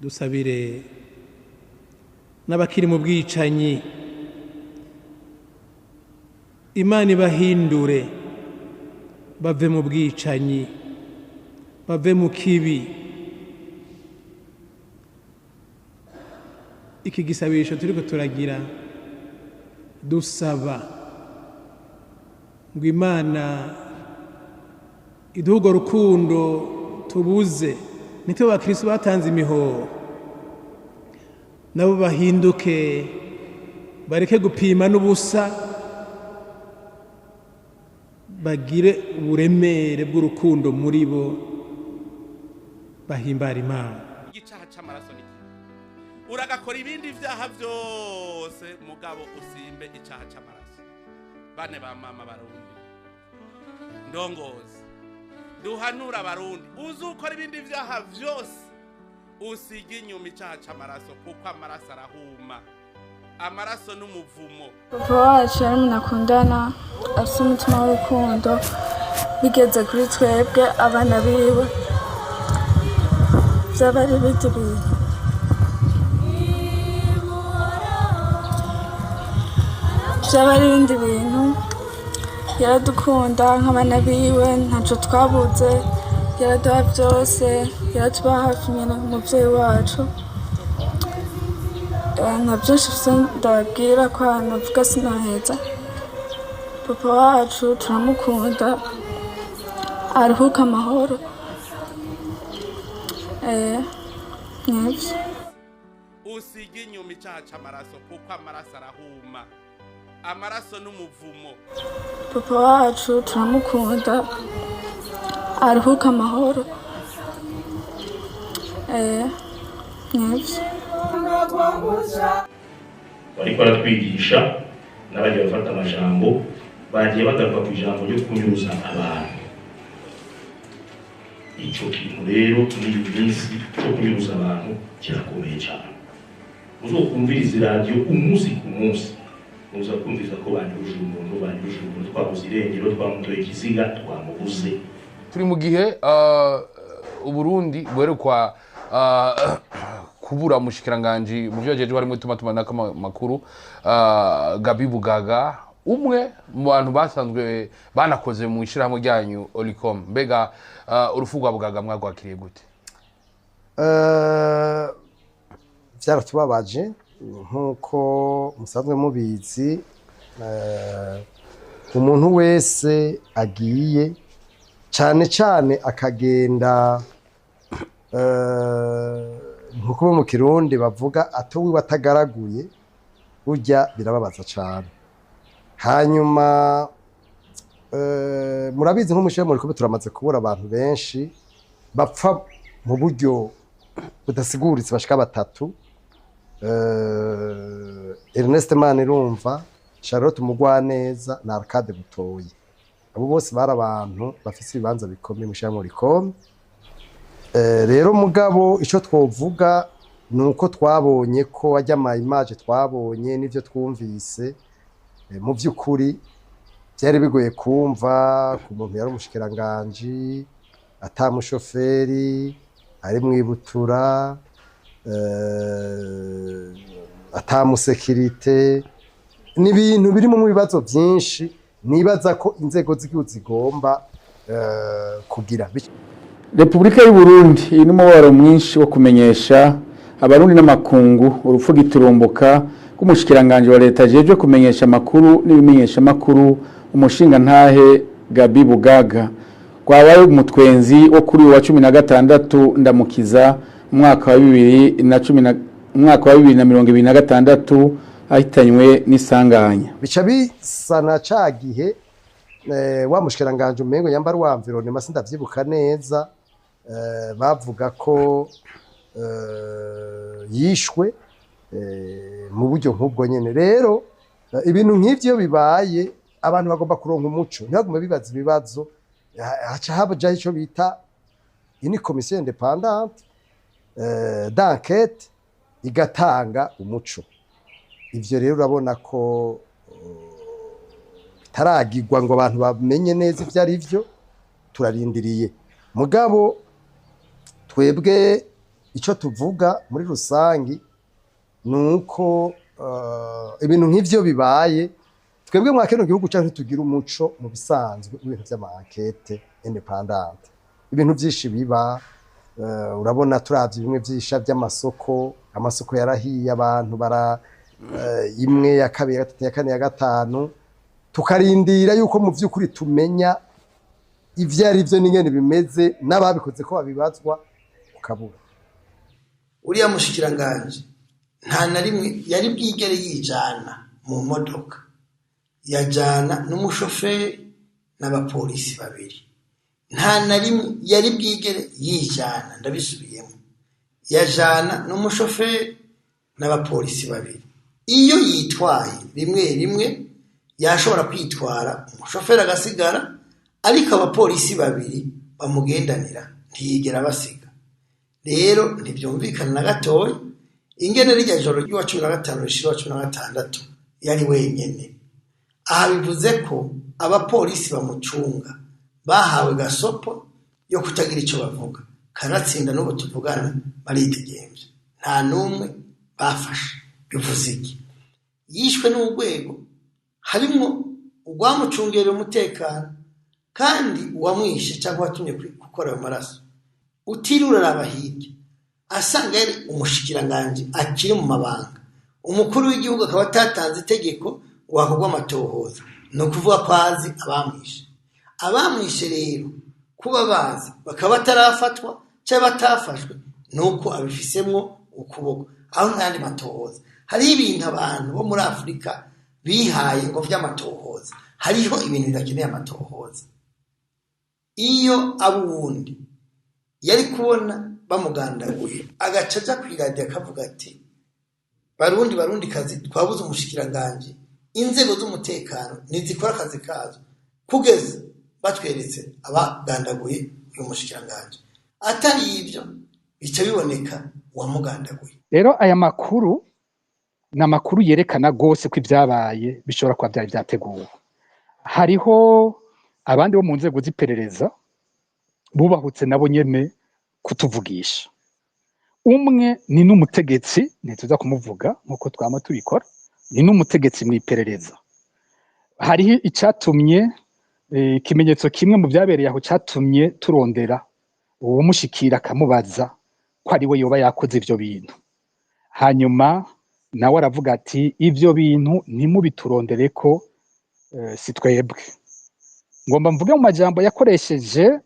dusabire n'abakiri mu bwicanyi Imana ibahindure bave mu bwicanyi bave mu kibi. Iki gisabisho turiko turagira dusaba ngo Imana iduhe urwo rukundo tubuze, nitwe bakristo batanze imihoro, nabo bahinduke bareke gupima n'ubusa, bagire uburemere bw'urukundo muri bo, bahimbara Imana. Igicaha c'amaraso ni uragakora ibindi vyaha vyose mugabo usimbe icaha c'amaraso. Bane ba mama barundi ndongozi duhanura abarundi uzukora ibindi vyaha vyose usige inyuma icaha c'amaraso kuko amaraso arahuma, amaraso n'umuvumo. Papa wacu yari umuntu akundana afite umutima w'urukundo, bigeze kuri twebwe abana biwe byaba ari ibindi bintu. Byaba ari ibindi bintu, yaradukunda nk'abana biwe, ntacyo twabuze, yaraduha byose, yaratuba hafi nyine umubyeyi wacu. Nka byinshi ndababwira ko ahantu mvuga sinaheza. Papa wacu turamukunda, aruhuka amahoro. Nibyo. Usige inyuma icaha c'amaraso kuko amaraso arahuma, amaraso n'umuvumo. Papa wacu turamukunda, aruhuka amahoro. Nibyo. Bariko baratwigisha n'abagiye bafata amajambo bagiye bagaruka ku ijambo ryo kunyuza abantu. Ico kintu rero muri iyi minsi cyo kunyuza abantu kirakomeye cyane. Uzokumviriza radio umunsi ku munsi, uza kumviriza ko banyuje umuntu twabuze irengero, twamutoye ikiziga, twamubuze. Turi mu gihe Uburundi bwerekwa kubura mushikiranganje mu byo jeje barimo tumatumana makuru Gabi Bugaga, umwe mu bantu basanzwe banakoze mu ishirahamwe ryanyu Olicom. Mbega urufu rwa Bugaga mwagwakiriye gute? Byaratubabaje nkuko musanzwe mubizi, umuntu wese agiye cyane cyane akagenda nkuko mu Kirundi bavuga atowiwe atagaraguye, burya birababaza cyane. Hanyuma murabizi nk'umushyira muri kubi turamaze kubura abantu benshi bapfa mu buryo budasiguritse bashika batatu. Ernest Manirumva, Charlotte Mugwaneza na Arcade Butoyi, abo bose bari abantu bafise ibibanza bikomeye mu shyira muri Olicom. Rero mugabo ico twovuga nuko twabonye ko ajya ama image twabonye n'ivyo twumvise, mu by'ukuri byari bigoye kumva ku muntu yari umushikiranganje atamushoferi ari mwibutura, atamusekirite, n'ibintu birimo mu bibazo byinshi nibaza ko inzego z'igihugu zigomba kugira. Republika y'u Burundi iri mu waro mwinshi wo kumenyesha abarundi n'amakungu urupfu giturumbuka k'umushikiranganje wa leta jeje kumenyesha makuru n'ibimenyesha makuru umushinga ntahe Gabi Bugaga kwabaye umutwenzi wo kuri wa 16 ndamukiza mwaka wa 2026 ahitanywe n'isanganya. Bica bisana cagihe wa mushikiranganje umengo yambara wa environnement sindavyibuka neza, bavuga ko yishwe mu buryo nk'ubwo nyene. Rero ibintu nk'ivyo bibaye abantu bagomba kuronka umuco, ntibagume bibaza ibibazo. Haca habaje ico bita une commission indépendante d'enquête igatanga umuco. Ivyo rero urabona ko bitaragirwa ngo abantu bamenye neza ivyo ari vyo, turarindiriye. Mugabo twebwe icyo tuvuga muri rusangi ni uko ibintu nk'ivyo bibaye twebwe mwa kino gihugu cyangwa tugira umuco mu bisanzwe ibintu by'amankete independent ibintu byinshi biba urabona turavye bimwe byisha by'amasoko amasoko yarahiye abantu bara imwe ya kabiri ya gatatu ya kane ya gatanu tukarindira yuko mu by'ukuri tumenya ivyo ari byo n'ingene bimeze n'ababikoze ko babibazwa ukabura uriya mushikiranganje nta na rimwe yari bwigere yijana mu modoka yajana n'umushoferi n'abapolisi babiri nta na rimwe yari bwigere yijana ndabisubiyemo yajana n'umushoferi n'abapolisi babiri iyo yitwaye rimwe rimwe yashobora kwitwara umushoferi agasigara ariko abapolisi babiri bamugendanira ntiyigera basiga rero ntibyumvikana na gatoya ingene rijya joro ry'uwa 15 rishira 16 yari wenyene aha bivuze ko abapolisi bamucunga bahawe gasopo yo kutagira icyo bavuga kanatsinda n'ubu tuvugana baritegembye nta numwe bafashe bivuze iki yishwe n'urwego harimo urwamucungerera umutekano kandi uwamwishe cyangwa watumye gukora ayo maraso utirura arabahirya asanga yari umushikiranganje akiri mu mabanga umukuru w'igihugu akaba atatanze itegeko wakorwa amatohoza no kuvuga ko azi abamwishe rero kuba bazi bakaba batarafatwa cyangwa batafashwe nuko abifisemwo ukuboko aho n'andi matohoza hari ibintu abantu bo muri Afrika bihaye ngo vy'amatohoza hariho ibintu bidakeneye amatohoza iyo abundi yari kubona bamugandaguye agacaja kwiradiyo akavuga ati barundi kazi twabuze umushikiranganje inzego z'umutekano nizikora akazi kazo kugeza batweretse abagandaguye uyu mushikiranganje atari ivyo bica biboneka wamugandaguye rero aya makuru na makuru yerekana gose ko ibyabaye bishobora kuba byari byateguwe hariho abandi bo mu nzego z'iperereza bubahutse nabo nyene kutuvugisha umwe ni n'umutegetsi ntituza kumuvuga nkuko twama tubikora ni n'umutegetsi mu iperereza hariho icatumye ikimenyetso kimwe mu byabereye aho catumye turondera uwo mushikira akamubaza ko ari we yoba yakoze ivyo bintu hanyuma nawe aravuga ati ivyo bintu ntimubiturondere ko si twebwe ngomba mvuge mu majambo yakoresheje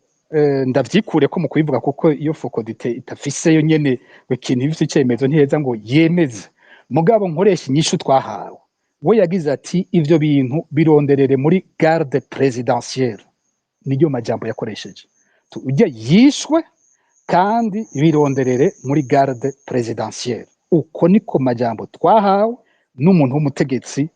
ndavyikure ko mu kubivuga kuko iyo fokodite itafise yo nyene ikintu bifite icyemezo ntiheza ngo yemeze mugabo nkoresha inyishu twahawe we yagize ati ivyo bintu bironderere muri garde présidentielle niyo majambo yakoresheje ujya yishwe kandi bironderere muri garde présidentielle uko niko majambo twahawe n'umuntu w'umutegetsi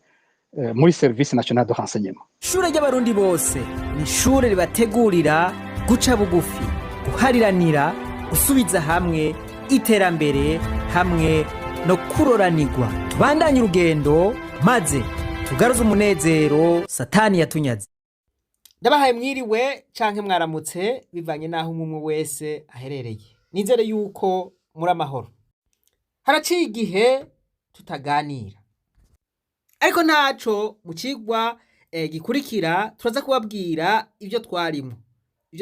muri service national de renseignement Shure ry'abarundi bose ni shure ribategurira guca bugufi guhariranira gusubiza hamwe iterambere hamwe no kuroranirwa tubandanye urugendo maze tugaruze umunezero satani yatunyaze ndabahaye mwiriwe canke mwaramutse bivanye naho umwe wese aherereye nizere yuko muri amahoro haraciye igihe tutaganira ariko ntaco mu cigwa gikurikira turaza kubabwira ivyo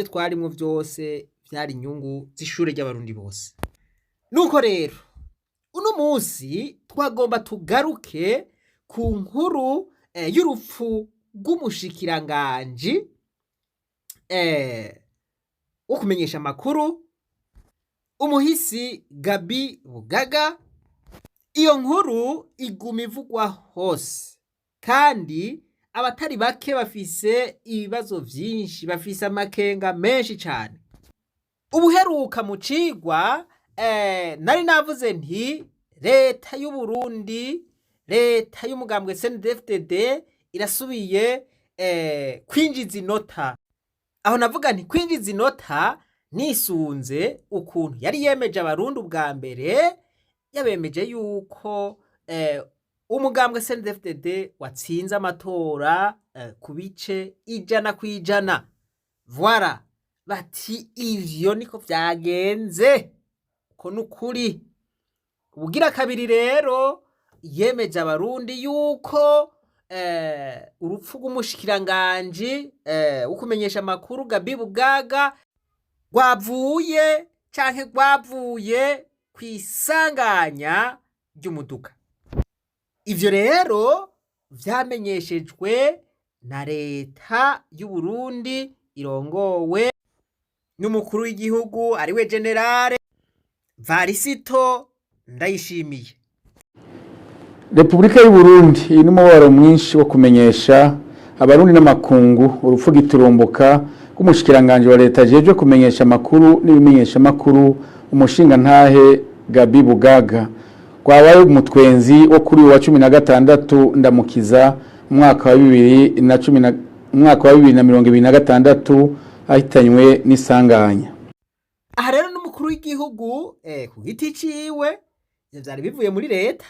twarimwo vyose vyari inyungu z'ishure ry'abarundi bose nuko rero uno munsi twagomba tugaruke ku nkuru y'urupfu rw'umushikiranganji wo kumenyesha amakuru umuhisi Gabi Bugaga iyo nkuru iguma ivugwa hose kandi abatari bake bafise ibibazo vyinshi bafise amakenga menshi cyane ubuheruka mu cigwa nari navuze nti leta y'u Burundi leta y'umugambwe CNDD-FDD irasubiye kwinjiza inota aho navuga nti kwinjiza inota nisunze ukuntu yari yemeje abarundi ubwa mbere yabemeje yuko umugambwe CNDD-FDD watsinze amatora ku bice 100%. Voilà bati ivyo niko vyagenze ko n'ukuri. Ubugira kabiri rero yemeje abarundi yuko urupfu rw'umushikiranganji wo kumenyesha amakuru Gabi Bugaga rwavuye canke rwavuye kw'isanganya ry'umuduga. Ivyo rero vyamenyeshejwe na leta y'u Burundi irongowe n'umukuru w'igihugu ariwe Generale Varisito Ndayishimiye. Repubulika y'u Burundi iri n'umubabaro mwinshi wo kumenyesha abarundi n'amakungu urupfu giturumbuka rw'umushikiranganje wa leta ajejwe kumenyesha amakuru n'ibimenyesha amakuru umushinga ntahe Gabi Bugaga rwabaye umutwenzi wo kuri wa 16 ndamukiza umwaka wa 2026 ahitanywe n'isanganya. Aha rero n'umukuru w'igihugu ku giti ciwe vyari bivuye muri leta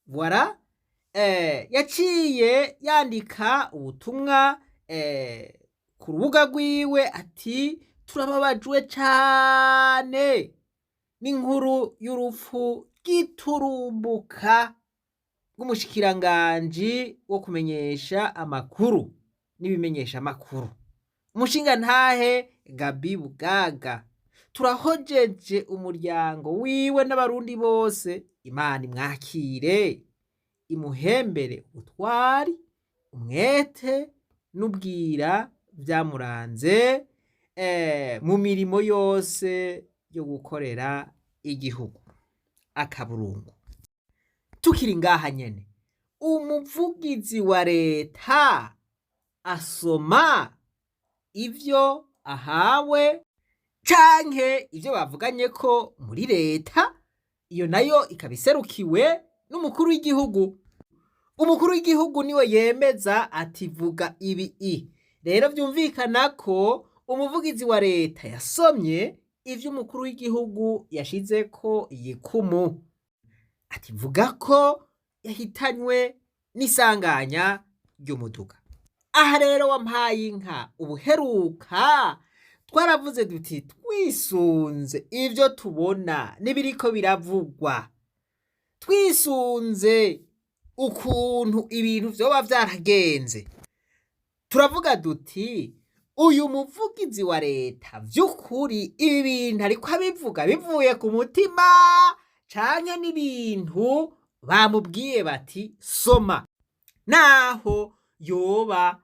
voilà yaciye yandika ubutumwa ku rubuga rwiwe ati turababajwe cane n'inkuru y'urupfu giturumbuka rw'umushikiranganji wo kumenyesha amakuru n'ibimenyesha amakuru umushinga ntahe Gabi Bugaga. Turahojeje umuryango wiwe n'abarundi bose, Imana imwakire imuhembere ubutwari umwete n'ubwira vyamuranze mu mirimo yose yo gukorera igihugu. Akaburungu. Tukiri ngaha nyene, umuvugizi wa leta asoma ivyo ahawe canke ivyo bavuganye ko muri leta, iyo nayo ikabiserukiwe n'umukuru w'igihugu. Umukuru w'igihugu niwe yemeza ati vuga ibi. Rero vyumvikana ko umuvugizi wa leta yasomye ivyo umukuru w'igihugu yashizeko yikumu. Ati vuga ko yahitanywe n'isanganya ry'umuduga. Aha rero wampaye inka ubuheruka twaravuze duti twisunze ivyo tubona n'ibiriko biravugwa, twisunze ukuntu ibintu vyoba vyaragenze, turavuga duti uyu muvugizi wa leta vy'ukuri ibi bintu ariko abivuga bivuye ku mutima canke n'ibintu bamubwiye bati soma, naho yoba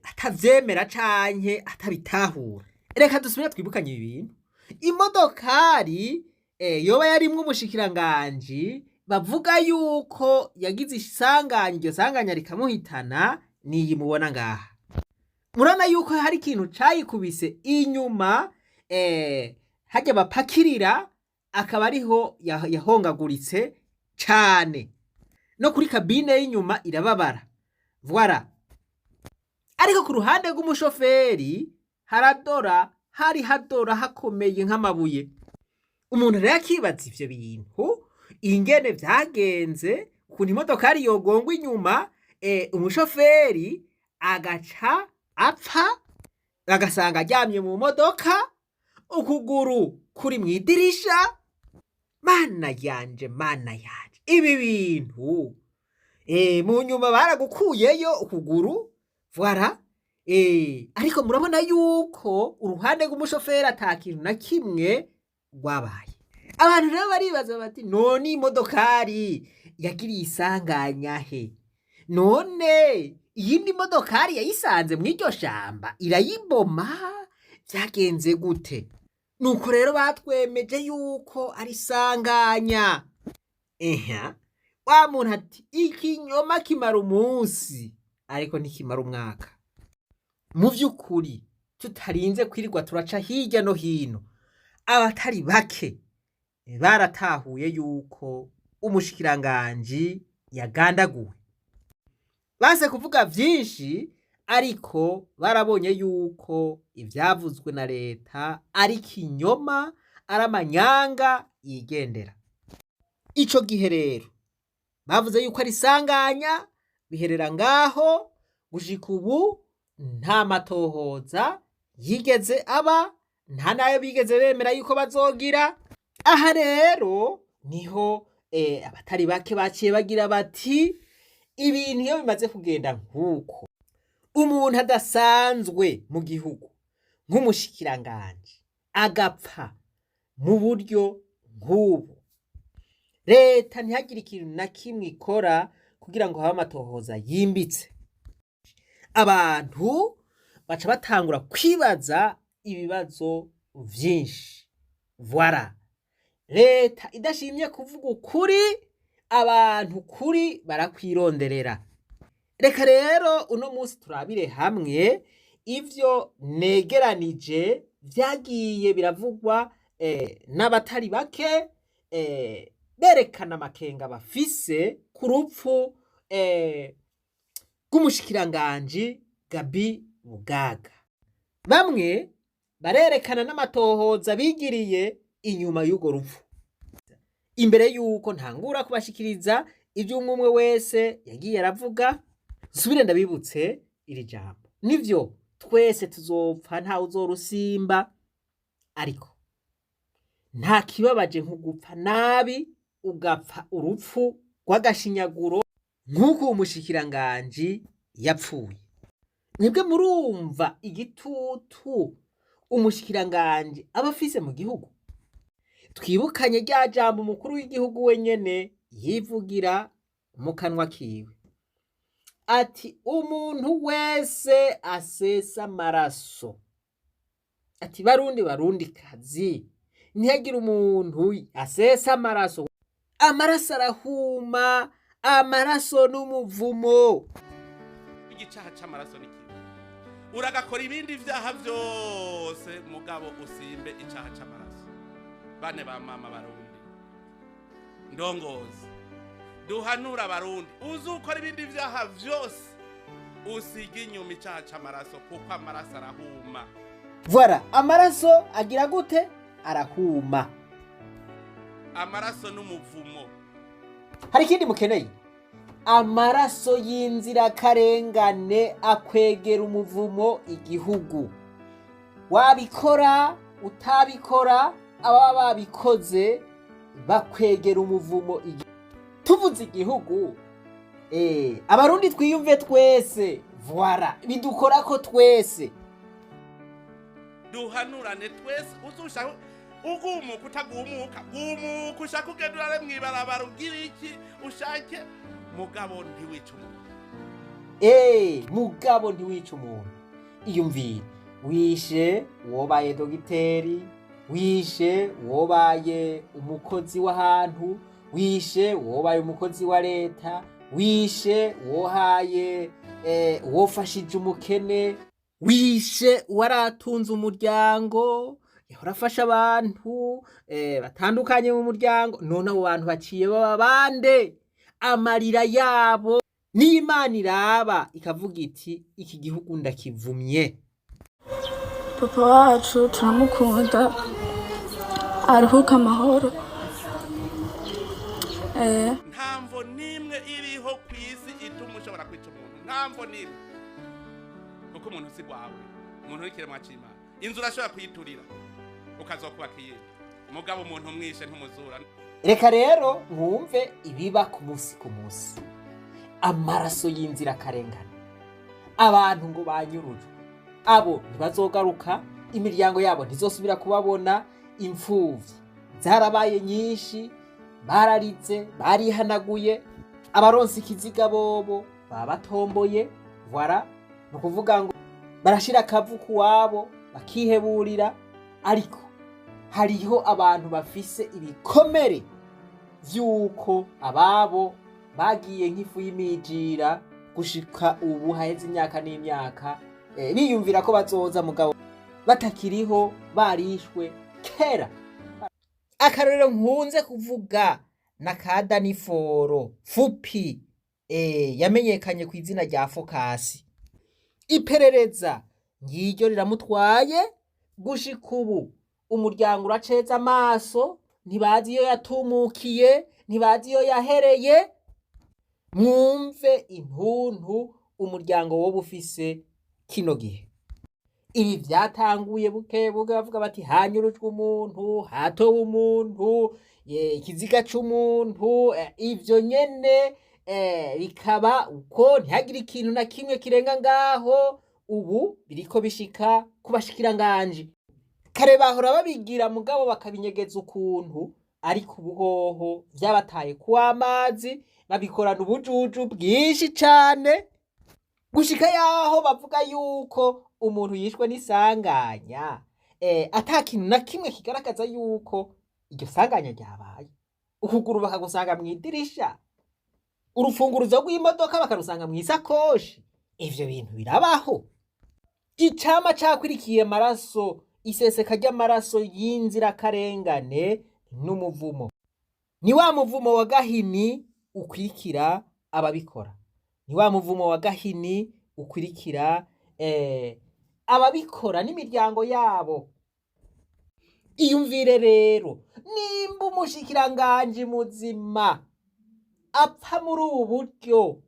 atavyemera canke atabitahura. Reka dusubire twibukanye ibi bintu. Imodokari yoba yarimwo umushikiranganji bavuga yuko yagize isanganya, iryo sanganya rikamuhitana, niyi mubona ngaha. Murana yuko hari ikintu cayikubise inyuma harya bapakirira, akaba ariho yahongaguritse cane, no kuri kabine y'inyuma irababara. Voilà. Ariko ku ruhande rw'umushoferi hari hadora hakomeye nk'amabuye. Umuntu rero akibaza ivyo bintu ingene vyagenze, ukuntu imodokari yogongwa inyuma umushoferi agaca apfa, agasanga aryamye mu modoka, ukuguru kuri mw'idirisha. Mana yanje ibi bintu mu nyuma baragukuyeyo ukuguru. Voilà. Ariko murabona yuko uruhande rw'umushoferi ata kintu na kimwe rwabaye. Abantu rero baribaza bati none imodokari yagiriye isanganya he? None iyindi modokari yayisanze mw'iryo shamba irayiboma? Vyagenze gute? Nuko rero batwemeje yuko ari isanganya. Wa muntu ati ikinyoma kimara umunsi ariko ntikimara umwaka. Mu vy'ukuri tutarinze kwirirwa turaca hirya no hino, abatari bake baratahuye yuko umushikiranganji yagandaguwe. Base kuvuga vyinshi, ariko barabonye yuko ivyavuzwe na leta ari kinyoma, ari amanyanga yigendera. Ico gihe rero bavuze yuko ari isanganya, biherera ngaho. Gushika ubu nta matohoza yigeze aba, nta nayo bigeze bemera yuko bazogira. aha rero niho abatari bake baciye bagira bati ibintu iyo bimaze kugenda nk'uko umuntu adasanzwe mu gihugu nk'umushikiranganji agapfa mu buryo nk'ubu, leta ntihagire ikintu na kimwe ikora kugira ngo habe amatohoza yimbitse. Abantu baca batangura kwibaza ibibazo vyinshi. Voilà, leta idashimye kuvuga ukuri, abantu kuri barakwironderera. Reka rero uno munsi turabire hamwe ivyo negeranije vyagiye biravugwa n'abatari bake berekana amakenga bafise ku rupfu rw'umushikiranganji Gabi Bugaga. Bamwe barerekana n'amatohoza bigiriye inyuma y'urwo rupfu. Imbere y'uko ntangura kubashikiriza ivyo umwe wese yagiye aravuga, nsubire ndabibutse iri jambo. Nivyo twese tuzopfa ntawe uzorusimba, ariko nta kibabaje nko gupfa nabi ugapfa urupfu rw'agashinyaguro nk'uko umushikiranganji yapfuye. Nibwe murumva igitutu umushikiranganji aba afise mu gihugu. Twibukanye rya jambo umukuru w'igihugu wenyene yivugira mu kanwa kiwe ati umuntu wese asesa amaraso, ati barundi kazi ntihagire umuntu asesa amaraso. Amaraso arahuma, amaraso n'umuvumo. Igicaha c'amaraso ni kibi, uragakora ibindi vyaha vyose mugabo usimbe icaha c'amaraso. Bane ba mama barundi, ndongozi, duhanura abarundi, uzukora ibindi vyaha vyose usiga inyuma icaha c'amaraso, kuko amaraso arahuma. Voilà, amaraso agira gute? Arahuma. Amaraso n'umuvumo. Hari ikindi mukeneye? Amaraso y'inzirakarengane akwegera umuvumo igihugu. Wabikora utabikora, ababa babikoze bakwegera umuvumo igihugu. Tuvuze igihugu, abarundi twiyumve twese. Voilà, bidukorako twese. Duhanurane twese, uzushaka ugumuka utagumuka, gumuka ushaka ugenda urare mw'ibarabara ugira iki ushake, mugabo ntiwica umuntu. Mugabo ntiwica umuntu. Iyumvire, wishe wobaye dogiteri, wishe wobaye umukozi w'ahantu, wishe wobaye umukozi wa leta, wishe wohaye wofashije umukene, wishe waratunze umuryango, urafasha abantu batandukanye mu muryango, none abo bantu baciye baba bande? Amarira yabo n'Imana iraba ikavuga iti iki gihugu ndakivumye. Papa wacu turamukunda, aruhuka amahoro. Ntamvo nimwe iriho kw'isi ituma ushobora kwica umuntu, ntamvo nimwe, kuko umuntu si gwawe, umuntu n'ikiremwa c'Imana. Inzu urashobora kuyiturira ukazokubaka iyindi, mugabo umuntu umwishe ntumuzura. Reka rero mwumve ibiba ku munsi ku munsi. Amaraso y'inzirakarengane, abantu ngo banyurujwe, abo ntibazogaruka, imiryango yabo ntizosubira kubabona, imfuvyi zarabaye nyinshi, bararize, barihanaguye, abaronse ikiziga bobo babatomboye. Voilà, no kuvuga ngo barashira akavu kuwabo bakiheburira. Ariko hariho abantu bafise ibikomere vy'uko ababo bagiye nk'ifu y'imijira gushika ubu haheze imyaka n'imyaka, biyumvira ko bazoza mugabo batakiriho, barishwe kera. Akarorero nkunze kuvuga na Kadaniforo Fupi, yamenyekanye ku izina rya Fokasi. Iperereza ngiryo riramutwaye, gushika ubu umuryango uraceza amaso, ntibazi iyo yatumukiye, ntibazi iyo yahereye. Mwumve intuntu umuryango woba ufise kino gihe. ibi byatanguye buke buke bavuga bati hanyurujwe umuntu hatowe umuntu ikiziga c'umuntu ivyo nyene bikaba uko ntihagire ikintu na kimwe kirenga ngaho. Ubu biriko bishika ku bashikiranganje, kare bahora babigira mugabo bakabinyegeza ukuntu, ariko ubuhoho vyabataye kuw'amazi, babikorana ubujuju bwinshi cane gushika yaho bavuga yuko umuntu yishwe n'isanganya ata kintu na kimwe kigaragaza yuko iryo sanganya ryabaye. Ukuguru bakagusanga mw'idirisha, urufunguruzo rw'imodoka bakarusanga mw'isakoshi. Ivyo bintu birabaho. Icama cakwirikiye amaraso, iseseka ry'amaraso y'inzirakarengane n'umuvumo. Ni wa muvumo wa gahini ukwirikira ababikora, ni wa muvumo wa gahini ukwirikira ababikora n'imiryango yabo. Iyumvire rero, nimba umushikiranganje muzima apfa muri ubu buryo,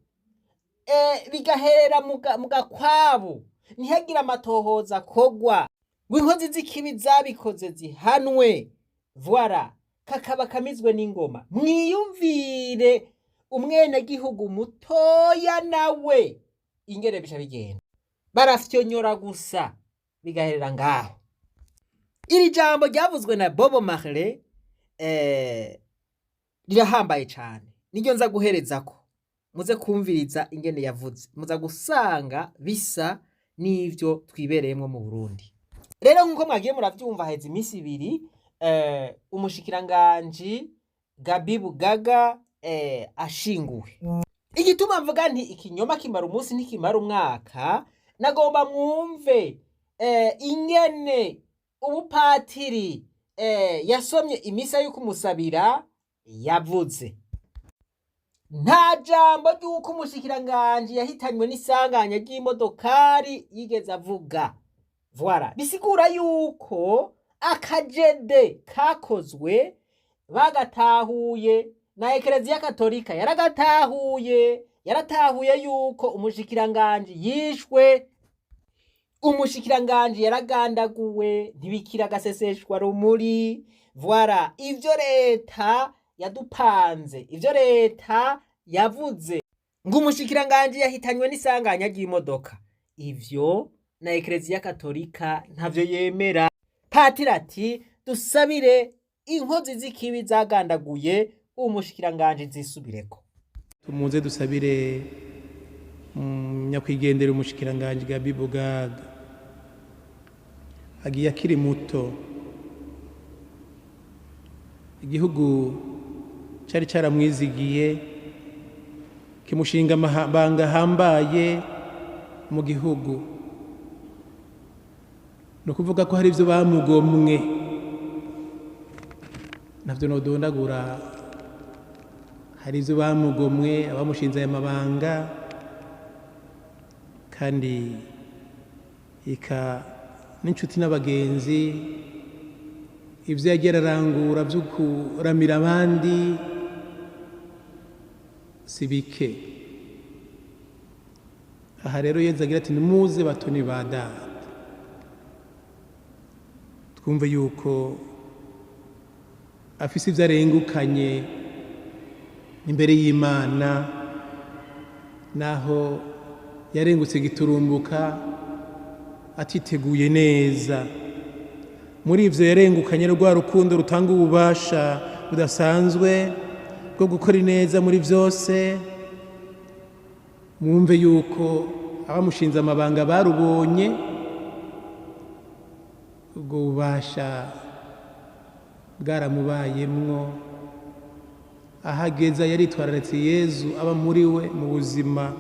bigaherera mu gakwabu, ntihagira amatohoza kogwa ngo inkozi z'ikibi zabikoze zihanwe, voila kakaba kamizwe n'ingoma. Mwiyumvire umwenegihugu mutoya nawe ingene bisha bigenda, barafyonyora gusa bigaherera ngaho. Iri jambo ryavuzwe na Bobo Marley rirahambaye cane, niryo nza guherezako muze kumviriza ingene yavuze, muza gusanga bisa n'ivyo twibereyemwo mu Burundi. Rero nkuko mwagiye muravyumva, haheze imisi ibiri umushikiranganji Gabi Bugaga ashinguwe. Igituma mvuga nti ikinyoma kimara umunsi ntikimara umwaka, nagomba mwumve ingene ubupatiri yasomye imisa yo kumusabira yavuze. Nta jambo ry'uko umushikiranganji yahitanywe n'isanganya ry'imodokari yigeze avuga. Voila, bisigura yuko akajede kakozwe bagatahuye na Ekereziya Katolika yaratahuye yuko umushikiranganji yishwe, umushikiranganji yaragandaguwe, ntibikira agaseseshwa rumuri. Voila, ivyo leta yadupanze, ivyo leta yavuze ngo umushikiranganji yahitanywe n'isanganya ry'imodoka, ivyo na Ekereziya Katolika ntavyo yemera. Patiri ati dusabire inkozi z'ikibi zagandaguye umushikiranganji zisubireko. Tumuze dusabire nyakwigendera umushikiranganji Gabi Bugaga, agiye akiri muto. Igihugu cari caramwizigiye, kimushinga amabanga ahambaye mu gihugu. No kuvuga ko hari ivyo bamugomwe, navyo nodondagura. Hari ivyo bamugomwe, abamushinze aya mabanga, kandi n'inshuti n'abagenzi, ivyo yagiye ararangura vyo kuramira abandi si bike. Aha rero Yezu agira ati nimuze batoni ba data, twumve yuko afise ivyo arengukanye imbere y'Imana, naho yarengutse giturumbuka atiteguye neza. Muri ivyo yarengukanye rwa rukundo rutanga ububasha budasanzwe bwo gukora neza muri vyose. Mwumve yuko abamushinze amabanga barubonye ubwo bubasha bwaramubayemwo. Ahageza yaritwararitse Yezu aba muri we mu buzima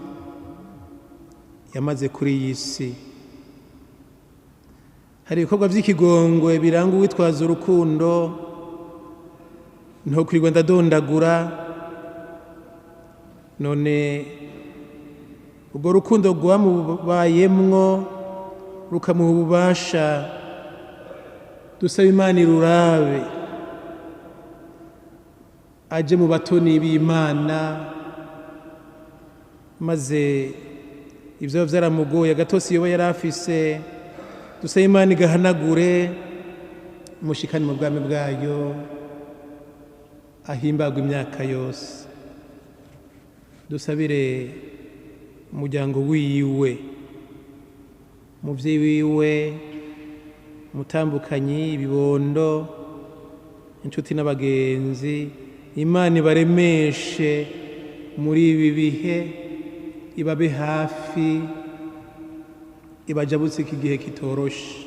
yamaze kuri iyi si. Hari ibikorwa vy'ikigongwe biranga uwitwaza urukundo, nto kwirwa ndadondagura. None ubwo rukundo rwamubayemwo rukamuha ububasha, dusaba Imana irurabe, aje mu batoni b'Imana, maze ivyo vyaramugoye agatosi yoba yarafise dusabe Imana igahanagure umushikani mu bwami bwayo ahimbagwa imyaka yose. Dusabire umuryango wiwe, umuvyeyi wiwe, mutambukanyi, ibibondo, inshuti n'abagenzi. Imana ibaremeshe muri ibi bihe, ibabe hafi, ibajabutse iki gihe kitoroshe.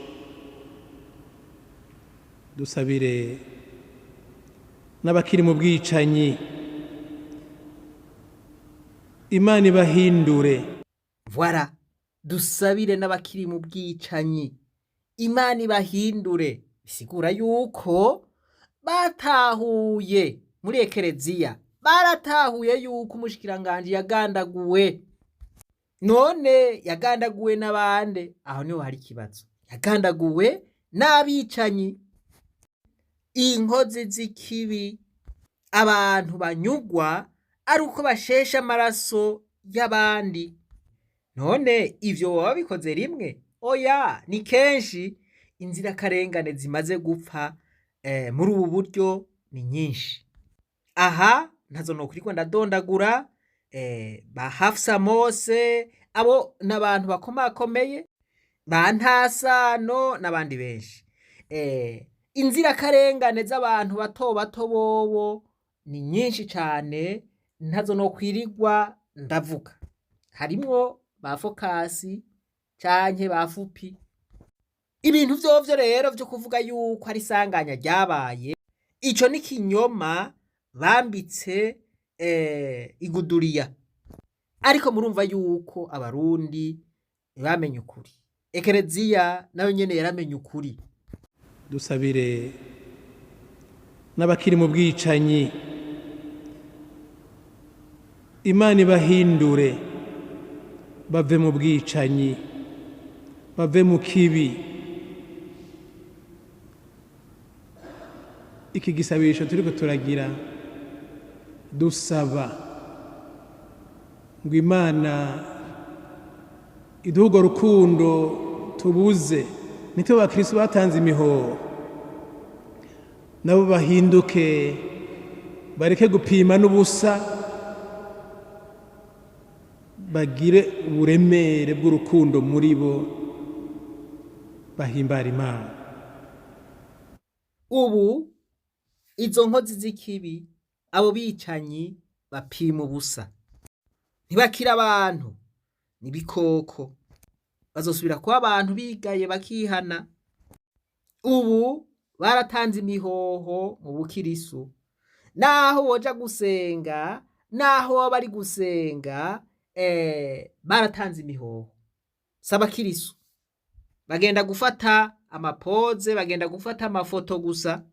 Dusabire n'abakiri mu bwicanyi, Imana ibahindure. Voilà, dusabire n'abakiri mu bwicanyi, Imana ibahindure. Bisigura yuko batahuye muri ekereziya, baratahuye yuko umushikiranganje yagandaguwe. None yagandaguwe n'abande? Aho niho hari ikibazo. Yagandaguwe n'abicanyi, inkozi z'ikibi, abantu banyugwa ari uko bashesha amaraso y'abandi. None ivyo baba bikoze rimwe? Oya, ni kenshi. Inzirakarengane zimaze gupfa muri ubu buryo ni nyinshi. Aha ntazo nokuriko ndadondagura, ba Hafsa Mose, abo n'abantu bakomakomeye, ba Ntasano n'abandi benshi. Inzirakarengane z'abantu bato bato bobo ni nyinshi cane, ntazo nokwirirwa ndavuga. Harimwo ba Fokasi canke ba Fupi. Ibintu vyovyo rero vyo kuvuga yuko ari isanganya ryabaye, ico ni kinyoma bambitse iguduriya. Ariko murumva yuko abarundi bamenye ukuri, ekereziya nayo nyene yaramenye ukuri. Dusabire n'abakiri mu bwicanyi, Imana ibahindure, bave mu bwicanyi, bave mu kibi. Iki gisabisho turiko turagira, dusaba ngo Imana iduhe urwo rukundo tubuze. Nitwe bakristo batanze imihoho, nabo bahinduke, bareke gupima n'ubusa, bagire uburemere bw'urukundo muri bo, bahimbara Imana. Ubu izo nkozi z'ikibi, abo bicanyi bapima ubusa, ntibakira abantu, n'ibikoko. Bazosubira kuba abantu bigaye bakihana. Ubu baratanze imihoho mu bukirisu, naho woja gusenga, naho waba ari gusenga, baratanze imihoho. Saba kirisu bagenda gufata amapoze, bagenda gufata amafoto gusa.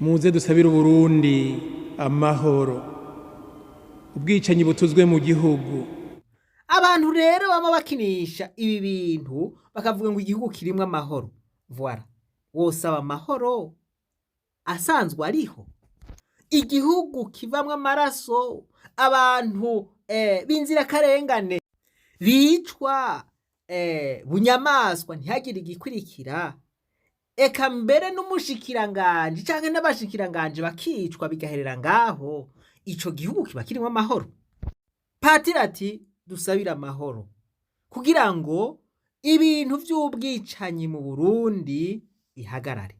Muze dusabire Uburundi amahoro, ubwicanyi butuzwe mu gihugu. Abantu rero bama bakinisha ibi bintu bakavuga ngo igihugu kirimwo amahoro. Voilà, wosaba amahoro asanzwe ariho? Igihugu kivamwo amaraso, abantu b'inzirakarengane bicwa bunyamaswa, ntihagire igikurikira. Eka mbere n'umushikiranganje canke n'abashikiranganje bakicwa bigaherera ngaho, ico gihugu kiba kirimwo amahoro? Patiri ati dusabire amahoro kugira ngo ibintu vy'ubwicanyi mu Burundi ihagarare.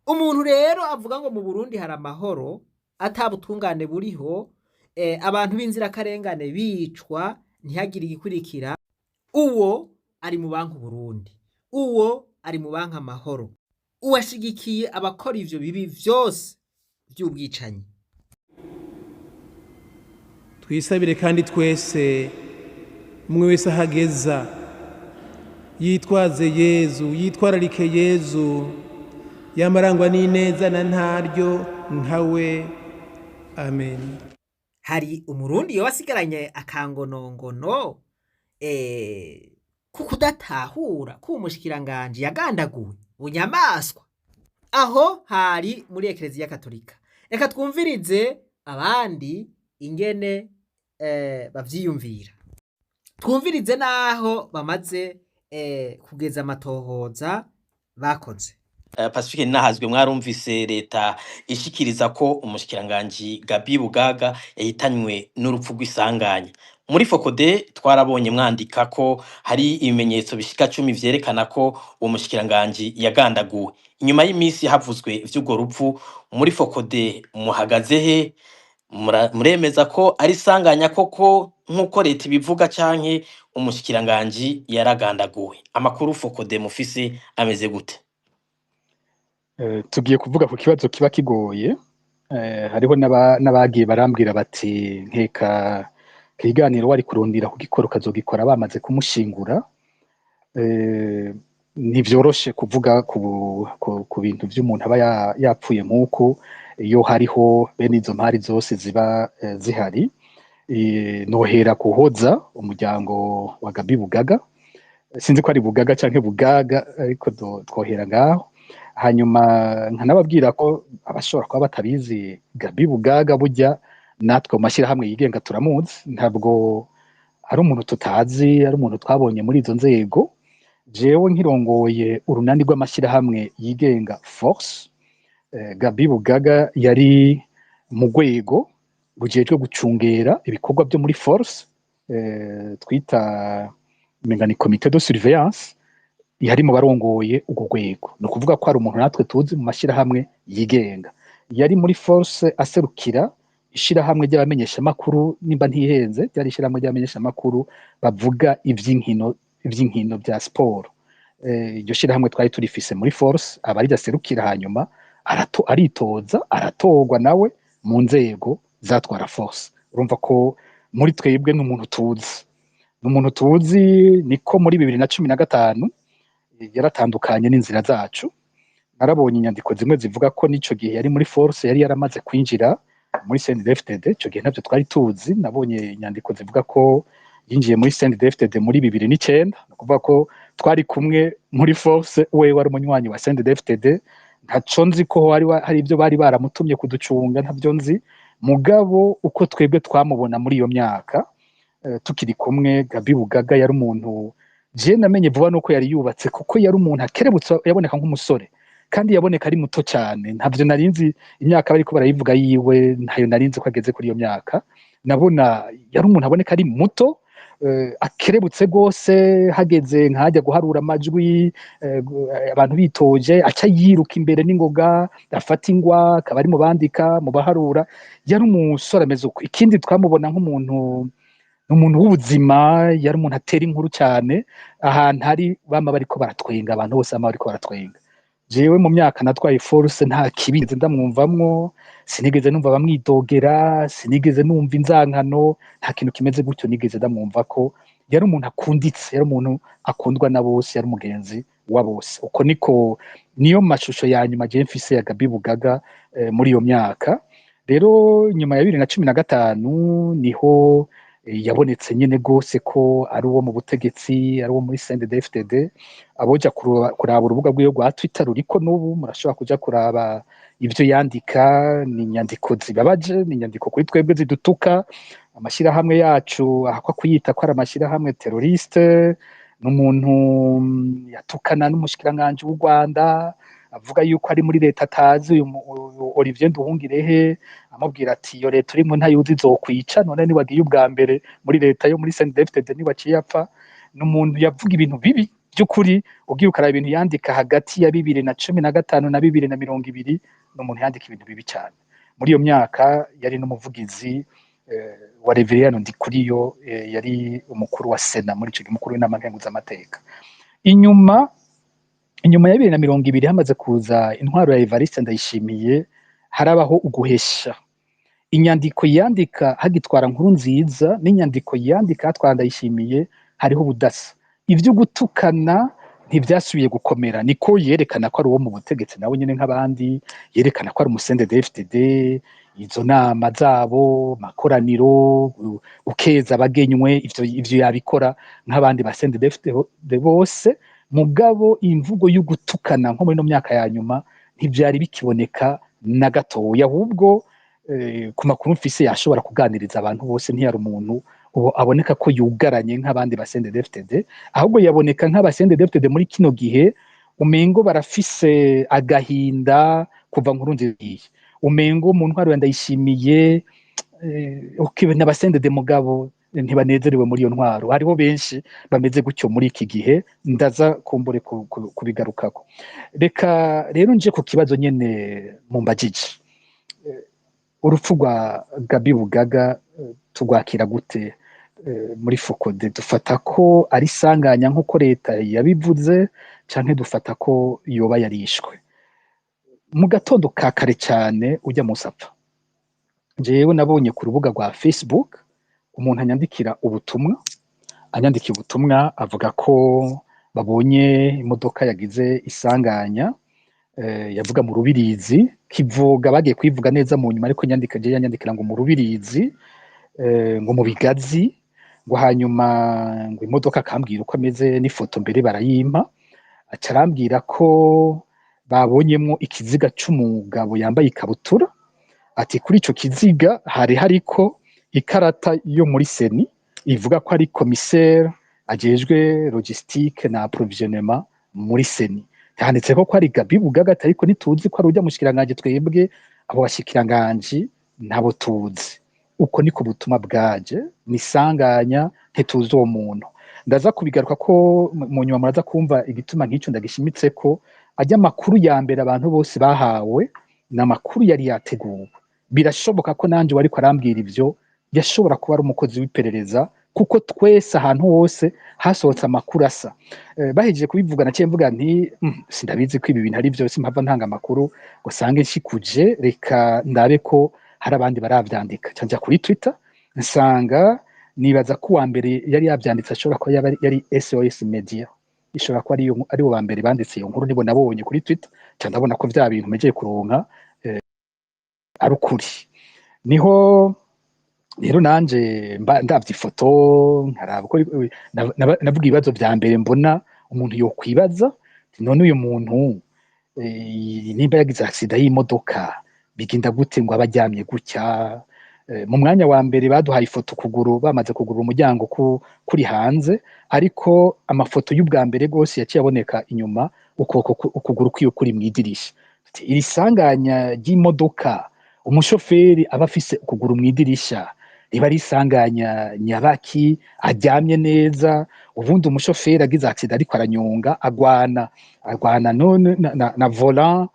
Umuntu rero avuga ngo mu Burundi hari amahoro, atabutungane buriho, abantu b'inzirakarengane bicwa, ntihagire igikurikira, uwo ari mu banki Burundi, uwo ari mu banki amahoro, uwashigikiye abakora ivyo bibi vyose vy'ubwicanyi. Twisabire kandi twese, umwe wese ahageza, yitwaze Yezu, yitwararike Yezu, yamarangwa n'ineza na ntaryo nkawe. Amen. Hari umurundi yo wasigaranye akangonongono kukudatahura k'umushikiranganje yagandaguwe bunyamaswa. Aho hari muri Ekereziya Katolika. Reka twumvirize abandi ingene bavyiyumvira, twumvirize naho bamaze kugeza amatohoza bakoze. Pacifique Ninahazwe, mwarumvise leta ishikiriza ko umushikiranganji Gabi Bugaga yahitanywe n'urupfu rw'isanganya. Muri Fokode twarabonye mwandika ko hari ibimenyetso bishika 10 vyerekana ko uwo mushikiranganji yagandaguwe. Inyuma y'imisi havuzwe vy'ugo rupfu, muri Fokode muhagaze he? Muremeza ko ari sanganya koko nkuko leta ibivuga canke umushikiranganji yaragandaguwe? Amakuru Fokode mufise ameze gute? Tugiye kuvuga ku kibazo kiba kigoye. Hariho n'abagiye barambwira bati nkeka kiganiro wari kurundira kugikora ukazogikora bamaze kumushingura. Ntivyoroshe kuvuga ku bintu vy'umuntu aba yapfuye nk'uko iyo hariho bene izo mpari zose ziba zihari. Nohera kuhoza umuryango wa Gabi Bugaga, sinzi ko ari Bugaga canke Bugaga, ariko twohera ngaho. Hanyuma nkanababwira ko abashobora kuba batabizi, Gabi Bugaga burya natwe mu mashyirahamwe yigenga turamuzi, ntabwo ari umuntu tutazi, ari umuntu twabonye muri izo nzego. Jewe nkirongoye urunani rw'amashyirahamwe yigenga Force, Gabi Bugaga yari mu rwego rujejwe gucungera ibikorwa byo muri Force, twita mengani comité de surveillance, yari mu barongoye ugo rwego. No kuvuga ko ari umuntu natwe tuzi mu mashyirahamwe yigenga. Yari muri Force aserukira ishirahamwe ry'abamenyesha makuru, nimba ntihenze ryari ishirahamwe ry'abamenyesha makuru bavuga ivy'inkino bya sport. Iryo shirahamwe twari turifise muri Force, abari ryaserukira, hanyuma aritoza aratorwa nawe mu nzego zatwara Force. Urumva ko muri twebwe n'umuntu tuzi, niko muri 2015 yaratandukanye n'inzira zacu. Narabonye inyandiko zimwe zivuga ko nico gihe yari muri Force yari yaramaze kwinjira muri CNDD-FDD. Ico gihe navyo twari tuzi. Nabonye inyandiko zivuga ko yinjiye muri CNDD-FDD muri 2009, no kuvuga ko twari kumwe muri Force, we wari umunywanyi wa CNDD-FDD. Ntaco nzi ko hari ibyo bari baramutumye kuducunga, ntavyo nzi. Mugabo uko twebwe twamubona muri iyo myaka tukiri kumwe, Gabi Bugaga yari umuntu je namenye vuba nuko yari yubatse, kuko yari umuntu akerebutse, yaboneka nk'umusore kandi yaboneka ari muto cyane. Ntavyo narinzi imyaka bariko barayivuga yiwe, ntayo narinzi ko ageze kuri iyo myaka. Nabona yari umuntu aboneka ari muto, akerebutse gose. Hageze nkajya guharura amajwi, abantu bitoje, aca yiruka imbere n'ingoga, afata ingwa, akaba ari mu bandika, mu baharura. Yari umusore ameze uko. Ikindi twamubona nk'umuntu w'ubuzima, yari umuntu atera inkuru cyane. Ahantu hari bama bariko baratwenga, abantu bose bama bariko baratwenga. Jewe mu myaka natwaye Force nta kibi ndamwumvamwo, sinigeze numva bamwidogera, sinigeze numva inzankano, nta kintu kimeze gutyo nigeze ndamwumva ko yari umuntu akunditse, yari umuntu akundwa na bose, yari umugenzi wa bose. Uko niyo mashusho ya nyuma je mfise ya Gabi Bugaga muri iyo myaka. Rero nyuma ya 2015 niho yabonetse nyene gose ko ari uwo mu butegetsi, ari uwo muri CNDD-FDD. Aboja kuraba urubuga rw'iyo rwa Twitter ruriko n'ubu, murashobora kuja kuraba ivyo yandika. Ni inyandiko zibabaje, ni inyandiko kuri twebwe zidutuka. Amashyirahamwe yacu ahakwa kuyita ko ari amashyirahamwe terroriste. N'umuntu yatukana n'umushikiranganji w'u Rwanda, avuga yuko ari muri leta atazi, uyu Olivier Nduhungirehe, amubwira ati iyo leta urimo ntayuzi izokwica, none niwagiye ubwa mbere muri leta yo muri CNDD-FDD niwaciye apfa. N'umuntu yavuga ibintu bibi by'ukuri, ugiye ukaraba ibintu yandika hagati ya 2015 na 2020, n'umuntu yandika ibintu bibi cyane. Muri iyo myaka yari n'umuvugizi wa Reveriyano Ndikuriyo, yari umukuru wa Sena muri ico gihe, umukuru w'inama nkenguzamateka. Inyuma ya 2020 hamaze kuza intwaro ya Evariste Ndayishimiye, harabaho uguhesha. Inyandiko yandika hagitwara Nkurunziza n'inyandiko yandika hatwara Ndayishimiye hariho ubudasa. Ivyo gutukana ntivyasubiye gukomera. Niko yerekana ko ari uwo mu butegetsi nawe nyene nk'abandi, yerekana ko ari CNDD-FDD. Izo nama zabo, makoraniro, ukeza abagenywe, ivyo yabikora nk'abandi ba CNDD-FDD bose. Mugabo imvugo y'ugutukana nko muri no myaka ya nyuma ntivyari bikiboneka na gatoya. Ahubwo ku makuru mfise yashobora kuganiriza abantu bose, ntiyari umuntu ubu aboneka ko yugaranye nk'abandi basende DFTD, ahubwo yaboneka nk'abasende DFTD muri kino gihe umengo barafise agahinda kuva Nkurunziza, umengo mu ntwaro Ndayishimiye ukibe n'abasende de mugabo ntibanezerewe muri iyo ntwaro. Hariho benshi bameze gutyo muri iki gihe, ndaza kumbure kubigarukako. Reka rero nje ku kibazo nyene mumbajije, urupfu rwa Gabi Bugaga tugwakira gute? Muri Focode dufata ko ari sanganya nk'uko leta yabivuze canke dufata ko yoba yarishwe? Mu gatondo ka kare cyane ujya musapfa, jewe nabonye ku rubuga rwa Facebook umuntu anyandikira ubutumwa, avuga ko babonye imodoka yagize isanganya, yavuga mu Rubirizi, Kivoga bagiye kwivuga neza mu nyuma, ariko yanyandikira ngo mu Rubirizi, ngo mu Bigazi, ngo hanyuma ngo imodoka akambwira uko ameze n'ifoto mbere barayimpa, acarambwira ko babonyemo ikiziga c'umugabo yambaye ikabutura, ati kuri ico kiziga hari hariko ikarata yo muri Seni ivuga ko ari commissaire ajejwe logistique na approvisionnement muri Seni, handitse ko ari Gabi Bugaga, ariko ntituzi ko ari ujya mushikiranganje, twebwe abo bashikiranganje ntabo tuzi. Uko niko butumwa bwaje, nisanganya ntituzi uwo muntu. Ndaza kubigaruka ko mu nyuma muraza kumva igituma nk'icyo ndagishimitse ko ajya makuru ya mbere abantu bose bahawe na makuru yari yateguwe. Birashoboka ko nanje wari arambwira ivyo yashobora kuba ari umukozi w'iperereza, kuko twese ahantu hose hasohotse amakuru asa. Bahejeje kubivugana cyo mvuga nti sindabizi ko ibi bintu ari byo, simpava ntanga amakuru ngo sange nshikuje, reka ndabe ko hari abandi baravyandika. Canja kuri Twitter nsanga nibaza ko wa mbere yari yavyanditse ashobora ko yari SOS Media, ishobora ko ari bo ba mbere banditse iyo nkuru, nibo nabonye kuri Twitter, cyane ndabona ko vya bintu mejeye kuronka ari ukuri. Niho rero nanje ndavye ifoto nkaraba ko navuga ibibazo vya mbere mbona umuntu yo kwibaza, none uyu muntu nimba yagize accident y'imodoka bigenda gute ngo abaryamye gutya? Mu mwanya wa mbere baduhaye ifoto kuguru, bamaze kugura umuryango kuri hanze, ariko amafoto y'ubwa mbere gose yaciye aboneka inyuma ukuguru kwiyo kuri mwidirisha. Iri sanganya ry'imodoka umushoferi aba afise ukuguru mwidirisha, riba ari isanganya nyabaki, aryamye neza, ubundi umushoferi agize accident ariko aranyonga, agwana none na volant,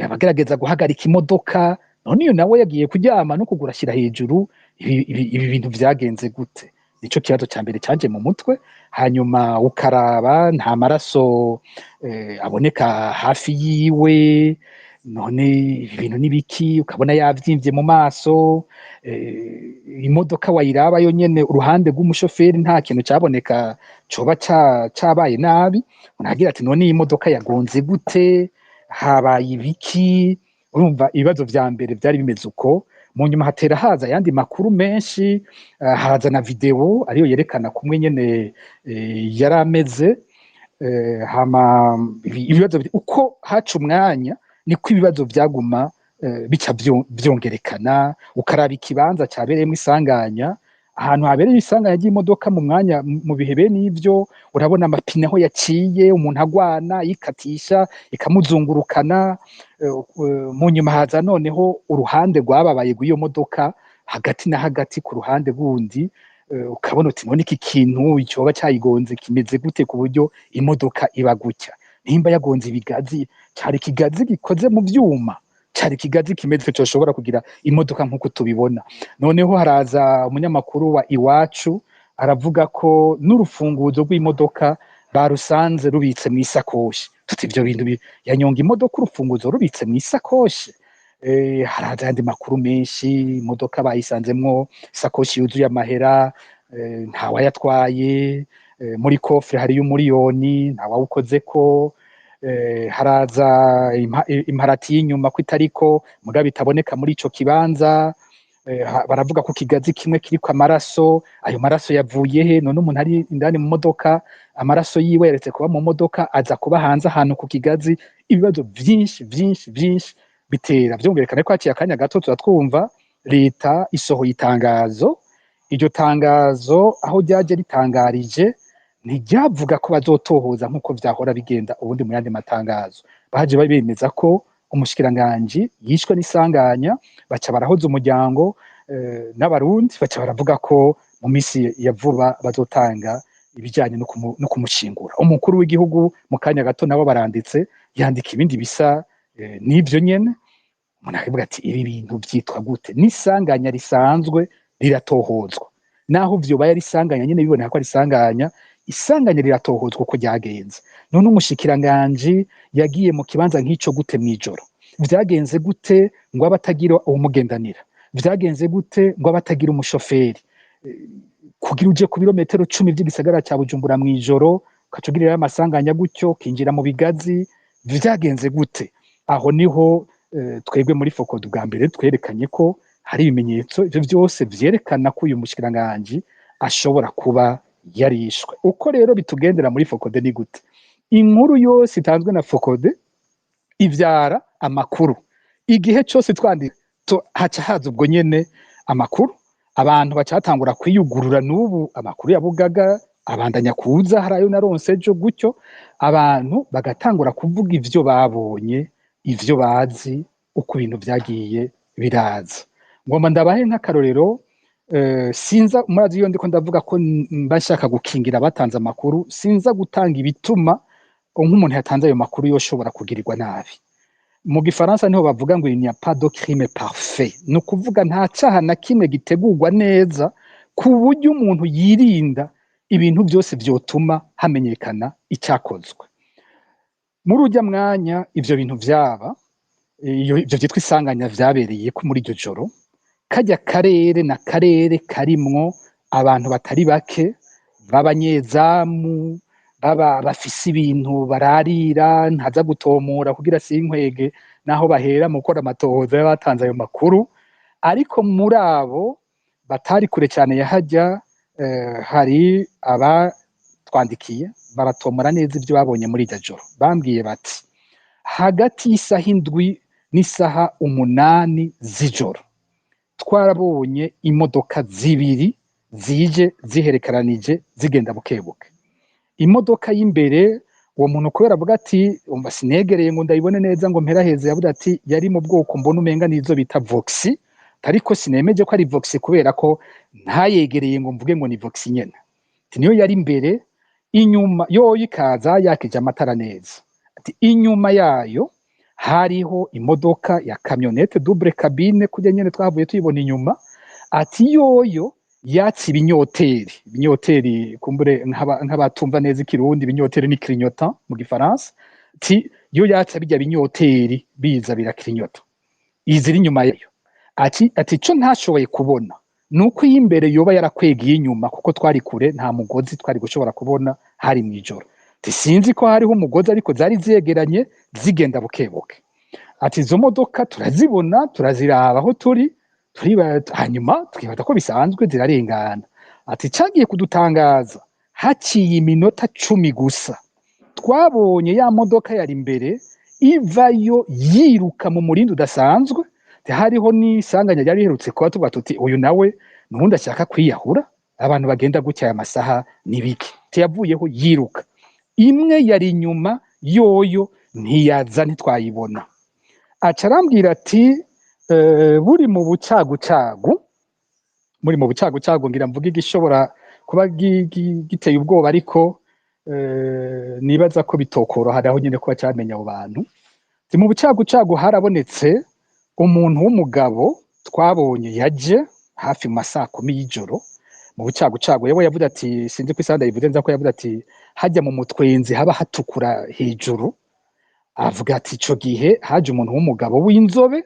abagerageza guhagarika imodoka, none iyo nawe yagiye kuryama no kugura ashyira hejuru, ibi bintu vyagenze gute? Nico kibazo ca mbere canje mu mutwe. Hanyuma ukaraba nta maraso aboneka hafi yiwe, none ibi bintu nibiki? Ukabona yavyimvye mu maso, imodoka wayiraba yo nyene uruhande rw'umushoferi nta kintu caboneka coba cabaye nabi, unagira ati none iyi modoka yagonze gute? Habaye ibiki? Urumva ibibazo vya mbere vyari bimeze uko. Mu nyuma hatera haza yandi makuru menshi, haza na video ariyo yerekana kumwe nyene yarameze, hama ibibazo uko haca umwanya niko ibibazo vyaguma bica vyongerekana. Ukaraba ikibanza cabereyemo isanganya, ahantu habereye isanganya ry'imodoka mu mwanya mu bihe bene ivyo, urabona amapine aho yaciye, umuntu agwana yikatisha ikamuzungurukana. Mu nyuma haza noneho uruhande rwababaye rw'iyo modoka, hagati na hagati ku ruhande gundi, ukabona uti none iki kintu coba cayigonze kimeze gute ku buryo imodoka iba gutya? Nimba yagonze ibigazi, cari ikigazi gikoze mu vyuma, cari ikigazi kimeze coshobora kugira imodoka nk'uko tubibona. Noneho haraza umunyamakuru wa Iwacu aravuga ko n'urufunguzo rw'imodoka barusanze rubitse mu isakoshi. Tuti ivyo bintu yanyonga imodoka urufunguzo rubitse mu isakoshi? Haraza andi makuru menshi, imodoka bayisanzemwo isakoshi yuzuye amahera, ntawayatwaye, muri kofre hariyo umuriyoni ntawawukozeko. Haraza imparati y'inyuma ko itariko mugabe itaboneka muri ico kibanza. Baravuga ko kigazi kimwe kiriko amaraso, ayo maraso yavuye he? None umuntu ari indani mu modoka, amaraso yiwe yaretse kuba mu modoka aza kuba hanze ahantu ku kigazi. Ibibazo vyinshi bitera vyongerekana ko haciye akanya gato turatwumva leta isohoye itangazo iryo tangazo aho ryaje ritangarije ntiryavuga ko bazotohoza nk'uko vyahora bigenda ubundi mu yandi matangazo. Baje bemeza ko umushikiranganji yishwe n'isanganya, baca barahoza umuryango n'abarundi, baca baravuga ko mu misi ya vuba bazotanga ibijyanye no kumushingura. Umukuru w'igihugu mu kanya gato nabo baranditse, yandika ibindi bisa n'ibyo nyene. Umuntu akavuga ati ibi bintu byitwa gute? N'isanganya risanzwe riratohozwa, naho vyobaye risanganya nyene biboneka ko risanganya, isanganya riratohozwa uko ryagenze. None umushikiranganji yagiye mu kibanza nk'ico gute mw'ijoro? Vyagenze gute ngo abatagira umugendanira? Vyagenze gute ngo abatagira umushoferi? Kugira uje ku birometero 10 by'igisagara cya Bujumbura mw'ijoro ukacugirira amasanganya gutyo kinjira mu bigazi, vyagenze gute? Aho niho twebwe muri Focode bwa mbere twerekanye ko hari ibimenyetso ivyo byose vyerekana ko uyu mushikiranganji ashobora kuba yarishwe. Uko rero bitugendera muri Focode ni gute? Inkuru yose itanzwe na Focode ivyara amakuru. Igihe cyose twandika haca haza ubwo nyene amakuru, abantu bacatangura kwiyugurura. N'ubu amakuru ya Bugaga abandanya kuza, harayo naronse ejo gutyo, abantu bagatangura kuvuga ivyo babonye, ivyo bazi, uko ibintu vyagiye biraza. Ngomba ndabahe nk'akarorero, sinza murazi iyo ndiko ndavuga ko mba nshaka gukingira abatanze amakuru, sinza gutanga ibituma nk'umuntu yatanze ayo makuru yoshobora kugirirwa nabi. Mu gifaransa niho bavuga ngo il n'y a pas de crime parfait, ni ukuvuga nta caha na kimwe gitegurwa neza ku buryo umuntu yirinda ibintu byose vyotuma hamenyekana icyakozwe. Muri urya mwanya ivyo bintu vyaba, ivyo vyitwa isanganya vyabereye ko muri iryo joro, kajya karere na karere karimwo abantu batari bake b'abanyezamu, bafise ibintu bararira, ntaza gutomora kugira sinkwege naho bahera mu gukora amatohoza y'abatanze ayo makuru. Ariko muri abo batari kure cyane yahajya, hari abatwandikiye baratomora neza ibyo babonye muri iryo joro. Bambwiye bati hagati y'isaha 7 n'isaha 8 z'ijoro twarabonye imodoka zibiri zije ziherekeranije zigenda bukebuke. Imodoka y'imbere uwo muntu kubera avuga ati umva sinegereye ngo ndayibone neza ngo mpera heze, yavuga ati yari mu bwoko mbona umenga nizo bita Voxi, ariko sinemeje ko ari Voxi kubera ko ntayegereye ngo mvuge ngo ni Voxi nyene. Niyo yari imbere, inyuma yo ikaza yakije amatara neza. Ati inyuma yayo hariho imodoka ya camionette double cabine kujya nyene twavuye tuyibona inyuma. Ati yoyo yatsi ibinyoteri kumbure nk'abatumva neza ikirundi, ibinyoteri ni clignotant mu gifaransa. Ati yo yatsi bijya binyoteri biza biraklignota iziri inyuma yayo. Ati cyo ntashoboye kubona nuko imbere yoba yarakwegiye inyuma kuko twari kure, nta mugozi twari gushobora kubona hari mwijoro. Ati sinzi ko hariho umugozi ariko zari zegeranye zigenda bukebuke. Ati izo modoka turazibona turaziraba aho turi hanyuma twibata ko bisanzwe zirarengana. Ati cagiye kudutangaza haciye iminota 10 gusa twabonye ya modoka yari imbere ivayo yiruka mu murindi udasanzwe. Hariho n'isanganya yari iherutse kuba tuba tuti uyu nawe nubundi ashaka kwiyahura, abantu bagenda gutya aya masaha nibiki. Yavuyeho yiruka, imwe yari inyuma yoyo ntiyaza ntitwayibona. Acarambwira ati buri mu bucagucagu ngira mvuga igishobora kuba giteye ubwoba, ariko nibaza ko bitokoroha aho nyine kuba cyamenya abo bantu. Mu bucagucagu harabonetse umuntu w'umugabo twabonye yaje hafi mu masaha 10 y'ijoro mu bucagucagu. Yewe yavuze ati sinzi ko isanda yivuze nza ko yavuze ati hajya mu mutwenzi haba hatukura hejuru. Avuga ati ico gihe haje umuntu w'umugabo w'inzobe,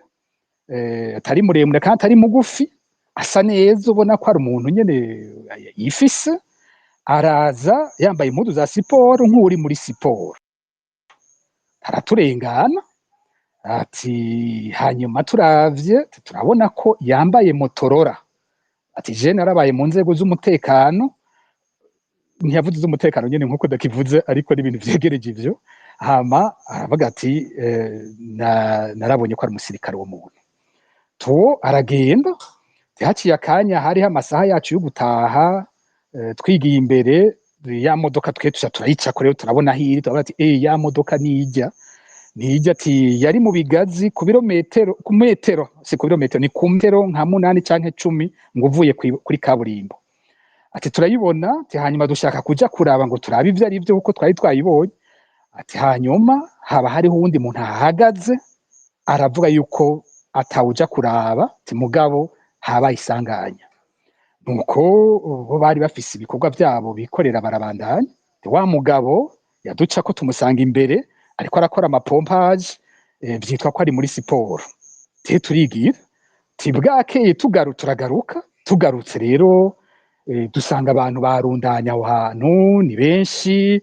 atari muremure kandi atari mugufi, asa neza ubona ko ari umuntu nyene yifise. Araza yambaye impuzu za siporo nk'uri muri siporo, araturengana. Ati hanyuma turavye turabona ko yambaye Motorola. Ati je narabaye mu nzego z'umutekano, ntiyavuze z'umutekano nyene nkuko dakivuze, ariko ari ibintu vyegereje ivyo. Hama aravuga ati narabonye ko ari umusirikare wo muntu. Aragenda haciye akanya hariho amasaha yacu yo gutaha twigiye imbere ya modoka twe tuja turayica rero turabona hiri turabona ati ya modoka nijya ati yari mu bigazi ku metero si ku birometero ni ku metero nka 8 canke 10 ngo uvuye kuri kaburimbo ati turayibona ati hanyuma dushaka kuja kuraba ngo turabe ivyo ari byo kuko twari twayibonye ati hanyuma haba hariho uwundi muntu ahagaze aravuga yuko atawuja kuraba ati mugabo haba isanganya nuko bo bari bafise ibikorwa byabo bikorera barabandanya wa mugabo yaduca ko tumusanga imbere ariko arakora amapompage byitwa ko ari muri siporo turigira tibwakeye turagaruka tugarutse rero dusanga abantu barundanya aho hantu ni benshi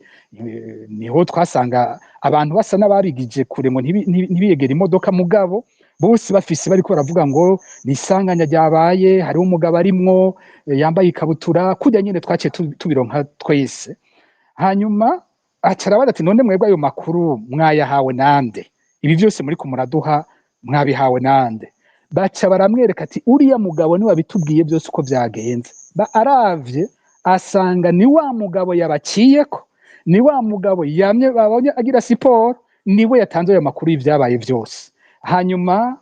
niho twasanga abantu basa n'abarigije kure ngo ntibiyegera imodoka mugabo bose bafise bariko baravuga ngo nisanganya ryabaye hari umugabo arimwo yambaye ikabutura kujya nyine twaciye tubironka twese hanyuma acarabada ati none mwebwe ayo makuru mwayahawe nande ibi byose muri kumuraduha mwabihawe nande baca baramwereka ati uriya mugabo niwe bitubwiye byose uko byagenze aravye asanga ni wa mugabo yabaciyeko ni wa mugabo yamye babonye agira siporo niwe yatanze ayo makuru y'ivyabaye byose hanyuma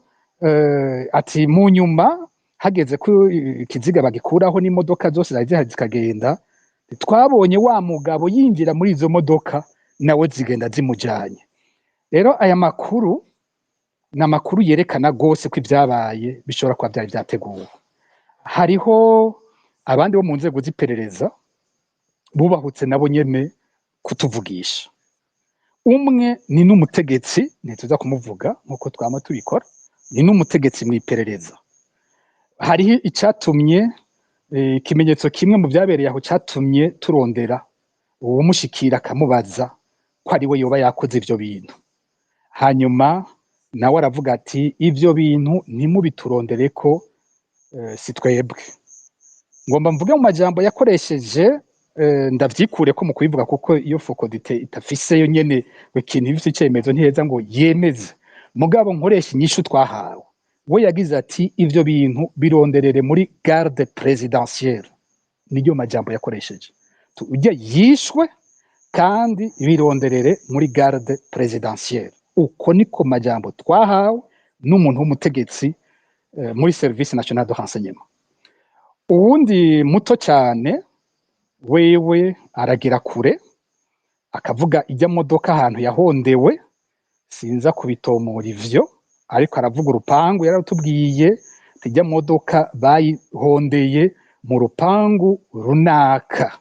ati mu nyuma hageze ko ikiziga bagikuraho n'imodoka zose zari zikagenda twabonye wa mugabo yinjira muri izo modoka nawe zigenda zimujanye rero aya makuru n'amakuru yerekana gose ko ibyabaye bishobora kuba byari byateguwe hariho abandi bo mu nzego z'iperereza bubahutse nabo nyene kutuvugisha umwe ni n'umutegetsi ntituza kumuvuga nkuko twama tubikora ni n'umutegetsi mu iperereza hariho icatumye ikimenyetso kimwe mu byabereye aho cyatumye turondera uwo mushikira akamubaza ko ari we yoba yakoze ivyo bintu hanyuma nawe aravuga ati ivyo bintu ntimubiturondere ko si twebwe ngomba mvuge mu majambo yakoresheje ndavyikure ko mu kubivuga kuko iyo fokodite itafise yo nyene ikintu bifite icyemezo ntiheza ngo yemeze mugabo nkoresha inyishu twahawe we yagize ati ivyo bintu bironderere muri garde présidentielle niryo majambo yakoresheje ujya yishwe kandi bironderere muri garde présidentielle uko niko majambo twahawe n'umuntu w'umutegetsi muri service national de renseignement uwundi muto cyane wewe aragira kure akavuga ijya modoka ahantu yahondewe sinza kubitomora ivyo ariko aravuga urupangu yaratubwiye tijya modoka bayihondeye mu rupangu runaka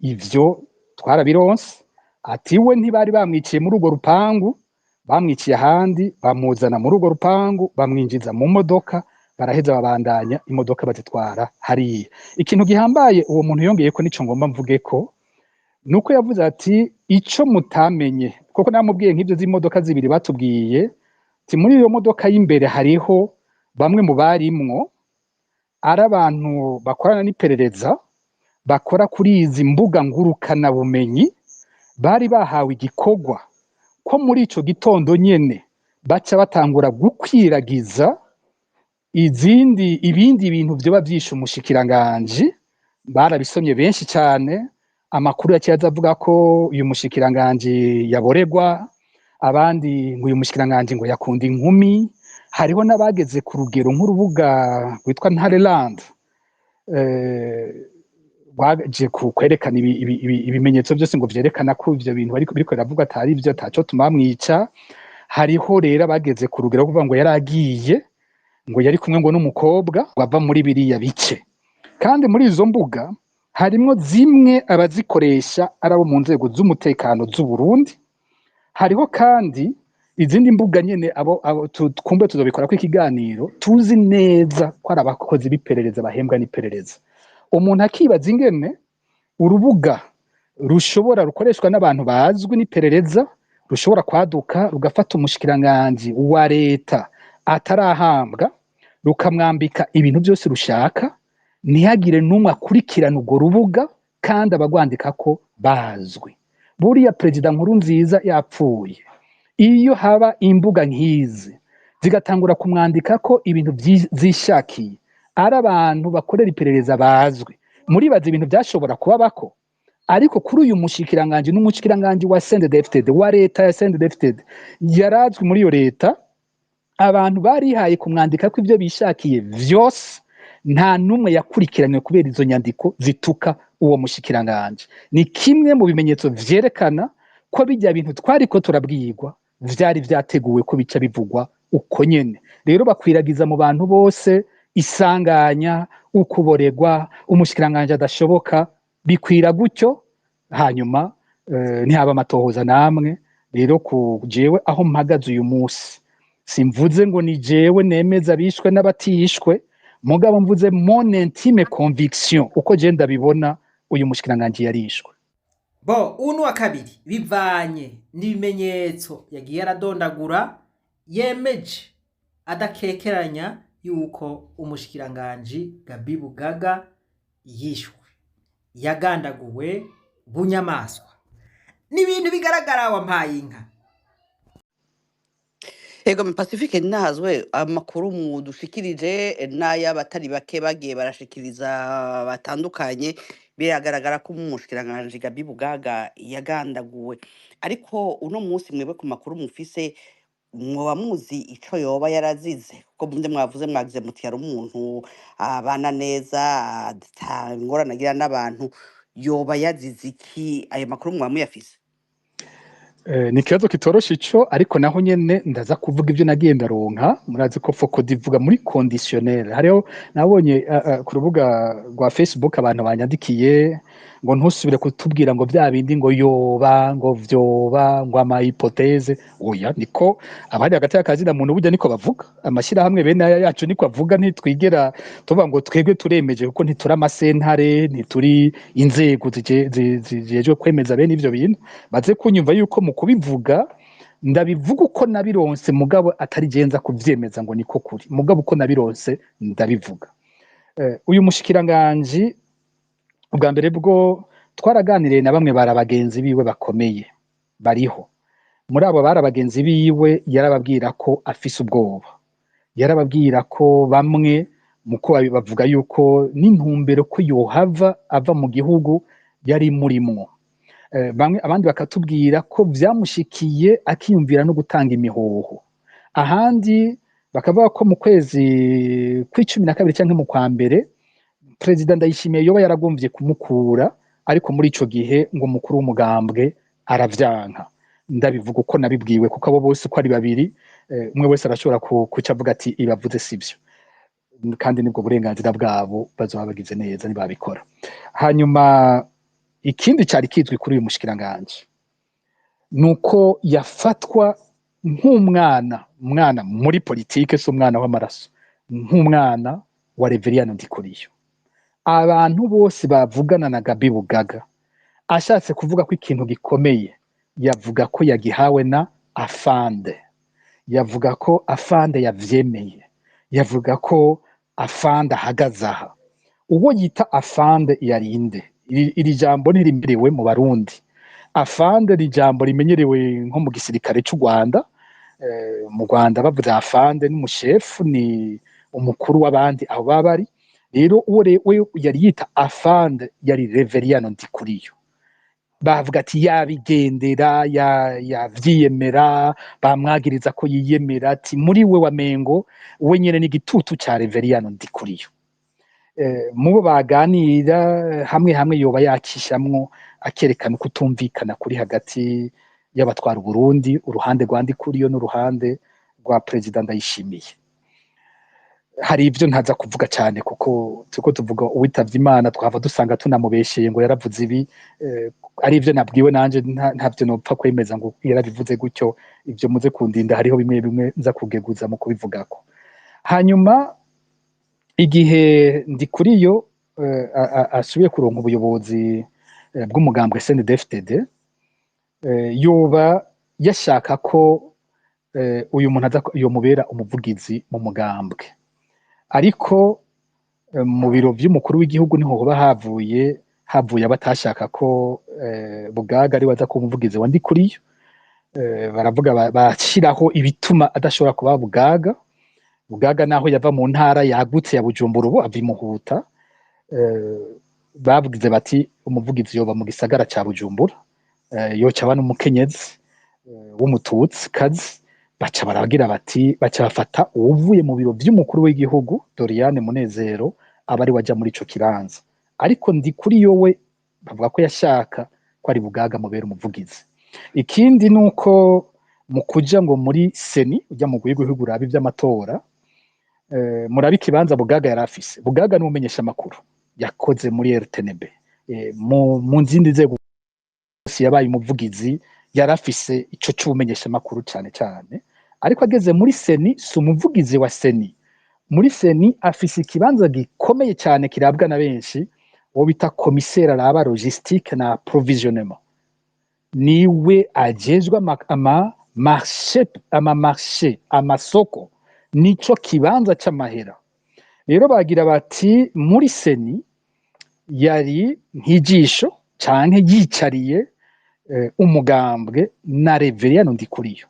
ivyo twarabironse ati we ntibari bamwiciye muri urwo rupangu bamwiciye ahandi bamuzana muri urwo rupangu bamwinjiza mu modoka baraheza babandanya imodoka bazitwara hariya ikintu gihambaye uwo muntu yongeye ko nico ngomba mvuge ko nuko yavuze ati ico mutamenye koko namubwiye nk'ibyo z'imodoka zibiri batubwiye ti muri iyo modoka y'imbere hariho bamwe mu barimwo ari abantu bakorana n'iperereza bakora kuri izi mbuga ngurukana bumenyi bari bahawe igikorwa ko muri ico gitondo nyene baca batangura gukwiragiza ibindi bintu byoba byishe umushikiranganje barabisomye benshi cyane amakuru yakiyaza avuga ko uyu mushikiranganje yaboregwa abandi ngo uyu mushikiranganje ngo yakunda inkumi hariho n'abageze ku rugero nk'urubuga rwitwa Ntareland baje kwerekana ibimenyetso byose ngo vyerekana ko ivyo bintu biriko biravuga atari ivyo ataco tumamwica hariho rero abageze ku rugero kuvuga ngo yaragiye ngo yari kumwe ngo n'umukobwa wava muri biriya bice kandi muri izo mbuga harimwo zimwe abazikoresha arabo mu nzego z'umutekano z'u Burundi hariho kandi izindi mbuga nyene abo twumbe tuzobikora ko ikiganiro tuzi neza ko ari abakozi b'iperereza bahembwa n'iperereza umuntu akibaza ingene urubuga rukoreshwa n'abantu bazwi n'iperereza rushobora kwaduka rugafata umushikiranganje wa leta atarahambwa rukamwambika ibintu byose rushaka ntihagire n'umwe akurikirana urwo rubuga kandi abagwandika ko bazwi buriya perezida Nkurunziza yapfuye iyo haba imbuga nk'izi zigatangura kumwandika ko ibintu zishakiye ari abantu bakorera iperereza bazwi muribaza ibintu byashobora kubabako ariko kuri uyu mushikiranganje n'umushikiranganje wa CNDD-FDD wa leta ya CNDD-FDD yarazwi muri iyo leta abantu barihaye kumwandika ko ibyo bishakiye vyose nta numwe yakurikiranywe kubera izo nyandiko zituka uwo mushikiranganje ni kimwe mu bimenyetso vyerekana ko bijya bintu twariko turabwirwa vyari vyateguwe ko bica bivugwa uko nyene rero bakwiragiza mu bantu bose isanganya ukuboregwa umushikiranganje adashoboka bikwira gutyo hanyuma ntihaba amatohoza namwe rero ku jewe aho mpagaze uyu munsi simvuze ngo ni jewe nemeza bishwe n'abatishwe mugabo mvuze mon intime conviction uko je ndabibona uyu mushikiranganje yarishwe bo uno wa kabiri bivanye n'ibimenyetso yagiye aradondagura yemeje adakekeranya yuko umushikiranganje Gabi Bugaga yishwe yagandaguwe bunyamaswa n'ibintu bigaragara wampaye inka Ego Pacifique nazwe amakuru mu dushikirije n'ay'abatari bake bagiye barashikiriza batandukanye biragaragara ko umushikiranganje Gabi Bugaga yagandaguwe ariko uno munsi mwebwe ku makuru mufise mwoba muzi ico yoba yarazize kuko muvyo mwavuze mwagize muti yari umuntu abana neza atangorana agira n'abantu yoba yazize iki ayo makuru mwa muyafise ni ikibazo kitoroshe ico ariko naho nyene ndaza kuvuga ivyo nagiye ndaronka murazi ko foko divuga muri conditionnel hariho nabonye ku rubuga rwa Facebook abantu banyandikiye ngo ntusubire kutubwira ngo bya bindi ngo yoba ngo vyoba ngo ama hypothèse oya niko abari hagati y'akazi na muntu burya niko bavuga amashira hamwe bene aya yacu niko avuga ntitwigera tuvuga ngo twebwe turemeje kuko ntituri amasentare ntituri inzego zijejwe kwemeza bene ivyo bintu baze kunyumva yuko mu kubivuga ndabivuga uko nabironse mugabo atari genza kuvyemeza ngo niko kuri mugabo uko nabironse ndabivuga uyu mushikiranganje ubwa mbere bwo twaraganiriye na bamwe barabagenzi biwe bakomeye bariho muri abo barabagenzi biwe yarababwira ko afise ubwoba yarababwira ko bamwe muko bavuga yuko n'intumbero ko yohava ava mu gihugu yari murimwo bamwe abandi bakatubwira ko vyamushikiye akiyumvira no gutanga imihoho ahandi bakavuga ko mu kwezi kwa 12 canke mu kwa mbere President Ndayishimiye yoba yaragomvye kumukura ariko muri ico gihe ngo mukuru w'umugambwe aravyanka ndabivuga uko nabibwiwe kuko abo bose ko ari babiri umwe wese arashobora kucavuga ati ibavuze sivyo kandi nibwo burenganzira bwabo bazoba bagize neza nibabikora hanyuma ikindi cyari kizwi kuri uyu mushikiranganje nuko yafatwa nk'umwana muri politike so umwana w'amaraso nk'umwana wa Reverien Ndikuriyo abantu bose bavugana na Gabi Bugaga ashatse kuvuga ko ikintu gikomeye yavuga ko yagihawe na afande yavuga ko afande yavyemeye yavuga ko afande ahagazaha uwo yita afande yarinde iri jambo ntirimberewe mu barundi afande ri jambo rimenyerewe nko mu gisirikare cy'u Rwanda mu Rwanda bavuga afande n'umushefu ni umukuru w'abandi aho babari rero we yari yita afande yari Reverien Ndikuriyo bavuga ati yabigendera yavyiyemera bamwagiriza ko yiyemera ati muri we wamengo we nyene n'igitutu ca Reverien Ndikuriyo mubo baganira hamwe yoba yakishamwo akerekana kutumvikana kuri hagati y'abatwara Burundi uruhande rwa Ndikuriyo n'uruhande rwa President Ndayishimiye hari ivyo ntaza kuvuga cyane kuko tuvuga uwitavye Imana twava dusanga tunamubesheye ngo yaravuze ibi ari ivyo nabwiwe nanje ntavyo nopfa kwemeza ngo yarabivuze gutyo ivyo muze kundinda hariho bimwe nza kugeguza mu kubivugako hanyuma igihe Ndikuriyo asubiye kuronka ubuyobozi bw'umugambwe CNDD-FDD yoba yashaka ko uyu muntu aza yomubera umuvugizi mu mugambwe ariko mu biro by'umukuru w'igihugu niho hoba havuye abatashaka ko Bugaga ari waza kumuvugizi wa Ndikuriyo baravuga bashiraho ibituma adashobora kuba Bugaga Bugaga naho yava mu ntara yagutse ya Bujumbura ubu ava imuhuta bavugize bati umuvugizi yoba mu gisagara ca Bujumbura yoca aba n'umukenyezi w'umututsi kazi baca baragira bati baca bafata uvuye mu biro vy'umukuru w'igihugu Doriane Munezero aba ari waja muri ico kibanza ariko ndi kuri yowe bavuga ko yashaka ko ari Bugaga mubera umuvugizi. Ikindi nuko mu kuja ngo muri seni ujya mu guhigihugu rabi vy'amatora murabi kibanza Bugaga yarafise. Bugaga n'umumenyesha makuru yakoze muri RTNB mu nzindi nzego yabaye umuvugizi yarafise ico cy'ubumenyesha makuru cyane cyane ariko ageze muri seni si umuvugizi wa seni. Muri seni afise ikibanza gikomeye cyane kirabwa na benshi wo bita commissaire araba logistique na provisionnement niwe ajejwe amasoko nico kibanza c'amahera. Rero bagira bati muri seni yari nk'ijisho canke yicariye umugambwe na Reveriyano Ndikuriyo